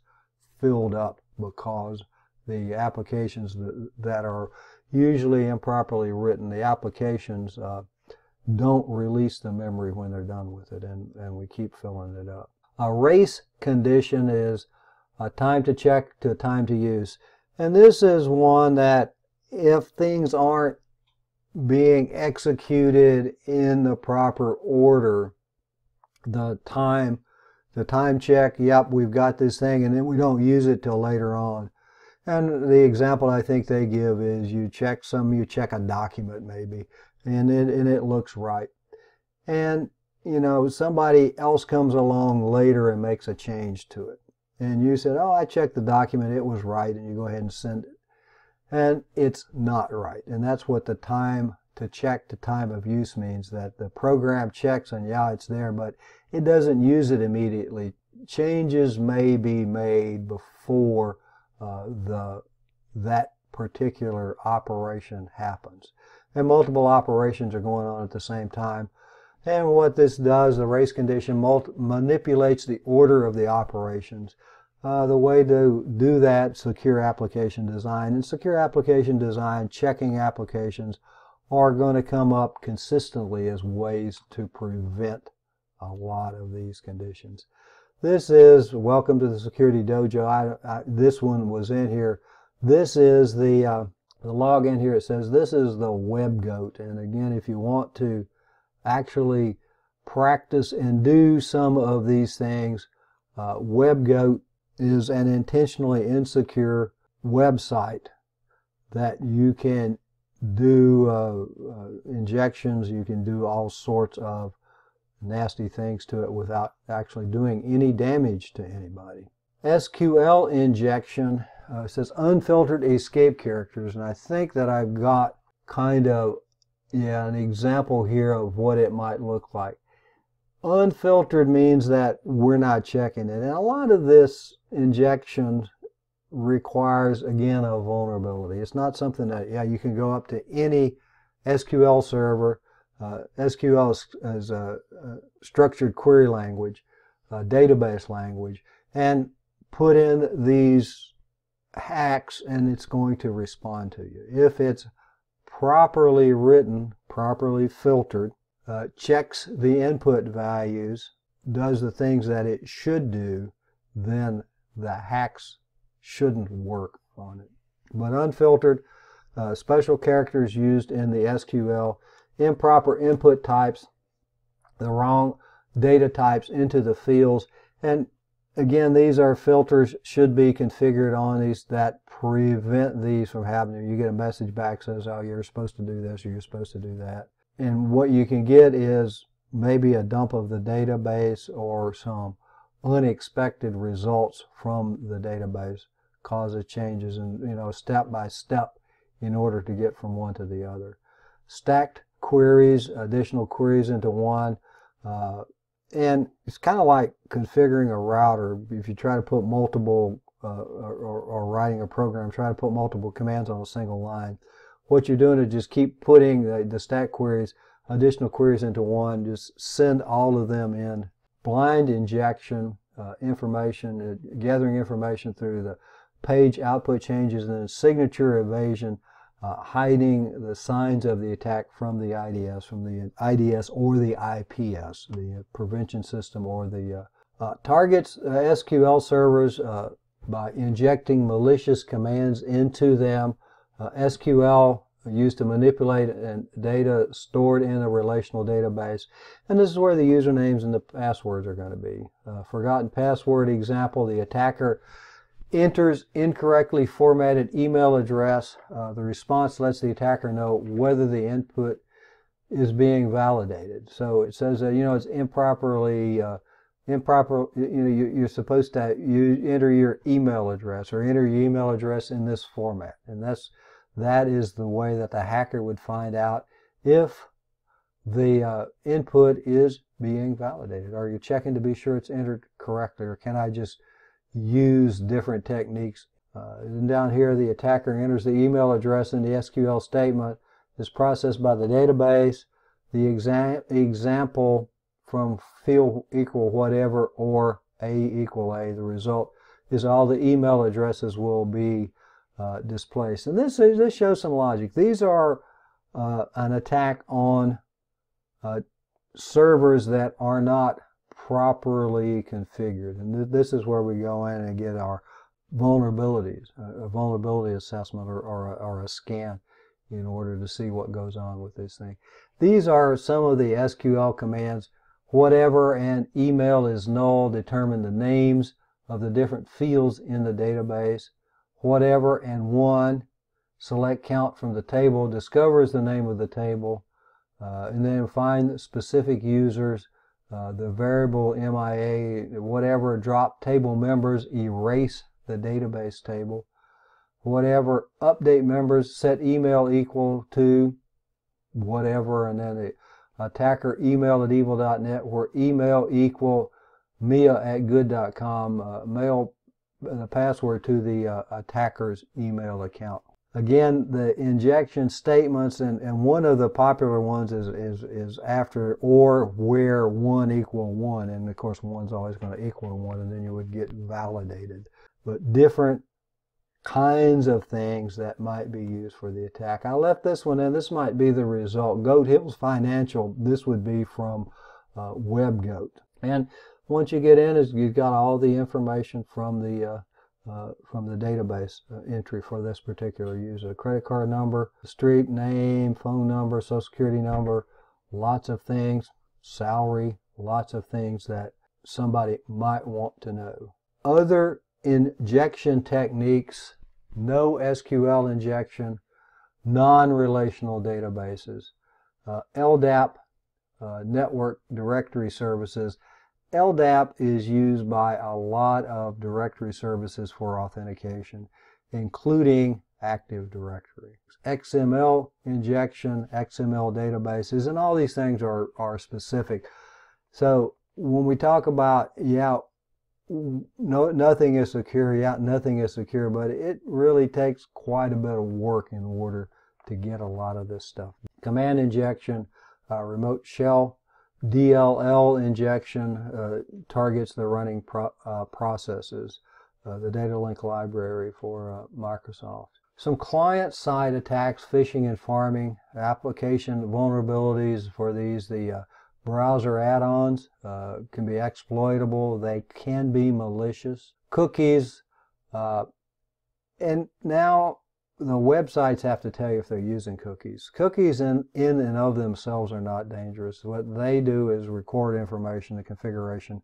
A: filled up because the applications that are usually improperly written, the applications don't release the memory when they're done with it, and we keep filling it up. A race condition is a time to check to time to use. And this is one that if things aren't being executed in the proper order, the time check, yep, we've got this thing, and then we don't use it till later on. And the example I think they give is you check a document maybe, and it looks right. And you know, somebody else comes along later and makes a change to it. And you said, oh, I checked the document, it was right, and you go ahead and send it. And it's not right. And that's what the time to check to time of use means, that the program checks and yeah, it's there, but it doesn't use it immediately. Changes may be made before that particular operation happens. And multiple operations are going on at the same time. And what this does, the race condition manipulates the order of the operations. The way to do that, secure application design. In secure application design, checking applications are going to come up consistently as ways to prevent a lot of these conditions. This is, welcome to the Security Dojo. This one was in here. This is the login here. It says this is the web goat. And again, if you want to actually practice and do some of these things, WebGoat is an intentionally insecure website that you can do injections, you can do all sorts of nasty things to it without actually doing any damage to anybody. SQL injection says unfiltered escape characters, and I think that I've got kind of an example here of what it might look like. Unfiltered means that we're not checking it. And a lot of this injection requires, again, a vulnerability. It's not something that, you can go up to any SQL server. SQL is a structured query language, a database language, and put in these hacks and it's going to respond to you. If it's properly written, properly filtered, checks the input values, does the things that it should do, then the hacks shouldn't work on it. But unfiltered, special characters used in the SQL, improper input types, the wrong data types into the fields, and again, these are filters should be configured on these that prevent these from happening. You get a message back says, oh, you're supposed to do this or you're supposed to do that. And what you can get is maybe a dump of the database or some unexpected results from the database causes changes and, step by step in order to get from one to the other. Stacked queries, additional queries into one. And it's kind of like configuring a router. If you try to put multiple, or writing a program, try to put multiple commands on a single line. What you're doing is just keep putting the stack queries, additional queries into one, just send all of them in. Blind injection, information, gathering information through the page output changes, and then signature evasion, hiding the signs of the attack from the IDS or the IPS, the prevention system, or the targets SQL servers by injecting malicious commands into them. SQL used to manipulate data stored in a relational database. And this is where the usernames and the passwords are going to be. Forgotten password example, the attacker enters incorrectly formatted email address. The response lets the attacker know whether the input is being validated. So it says that, it's improperly, you're supposed to enter your email address or enter your email address in this format. And that is the way that the hacker would find out if the input is being validated. Are you checking to be sure it's entered correctly, or can I just use different techniques? And down here, the attacker enters the email address in the SQL statement. Is processed by the database. The example from field equal whatever or A equal A. The result is all the email addresses will be displaced. And this shows some logic. These are an attack on servers that are not properly configured. And this is where we go in and get our vulnerabilities, a vulnerability assessment or a scan in order to see what goes on with this thing. These are some of the SQL commands. Whatever and email is null, determine the names of the different fields in the database. Whatever and one, select count from the table, discovers the name of the table, and then find specific users. The variable MIA, whatever, drop table members, erase the database table. Whatever, update members, set email equal to whatever, and then the attacker email at evil.net, where email equal mia@good.com, mail the password to the attacker's email account. Again, the injection statements, and one of the popular ones is after or where 1 equal 1, and of course 1's always going to equal 1, and then you would get validated. But different kinds of things that might be used for the attack. I left this one in. This might be the result. Goat Hills Financial, this would be from WebGoat. And once you get in, you've got all the information from the database entry for this particular user. Credit card number, street name, phone number, social security number, lots of things, salary, lots of things that somebody might want to know. Other injection techniques: no SQL injection, non-relational databases, LDAP, network directory services. LDAP is used by a lot of directory services for authentication, including Active Directory. XML injection, XML databases, and all these things are specific. So when we talk about, nothing is secure, nothing is secure, but it really takes quite a bit of work in order to get a lot of this stuff. Command injection, remote shell, DLL injection targets the running processes, the data link library for Microsoft. Some client-side attacks, phishing and farming, application vulnerabilities for these. The browser add-ons can be exploitable. They can be malicious. Cookies, and now the websites have to tell you if they're using cookies. Cookies in and of themselves are not dangerous. What they do is record information, the configuration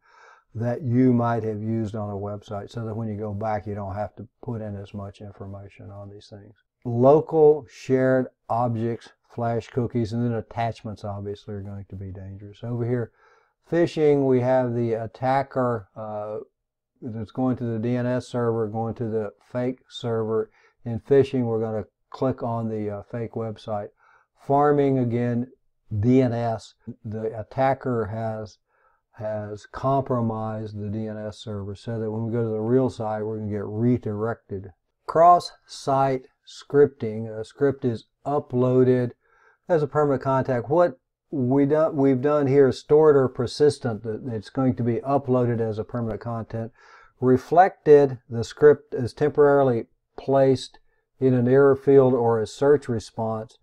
A: that you might have used on a website, so that when you go back you don't have to put in as much information on these things. Local shared objects, flash cookies, and then attachments obviously are going to be dangerous. Over here, phishing, we have the attacker that's going to the DNS server, going to the fake server. In phishing, we're going to click on the fake website. Farming, again, DNS. The attacker has compromised the DNS server so that when we go to the real site, we're going to get redirected. Cross-site scripting. A script is uploaded as a permanent contact. What we've done here is stored or persistent. It's going to be uploaded as a permanent content. Reflected, the script is temporarily placed in an error field or a search response.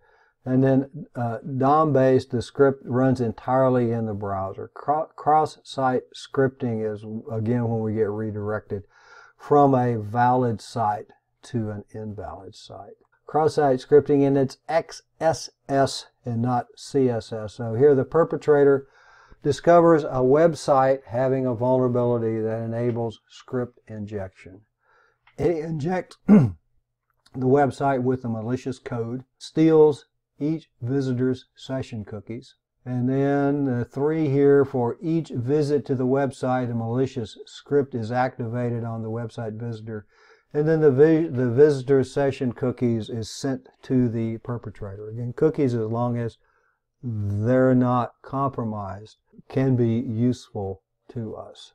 A: And then DOM-based, the script runs entirely in the browser. Cross-site scripting is, again, when we get redirected.
B: from a valid site to an invalid site. Cross-site scripting, and it's XSS and not CSS. So here the perpetrator discovers a website having a vulnerability that enables script injection. It injects the website with a malicious code, steals each visitor's session cookies, and then the 3 here: for each visit to the website, a malicious script is activated on the website visitor, and then the visitor's session cookies is sent to the perpetrator. Again, cookies, as long as they're not compromised, can be useful to us.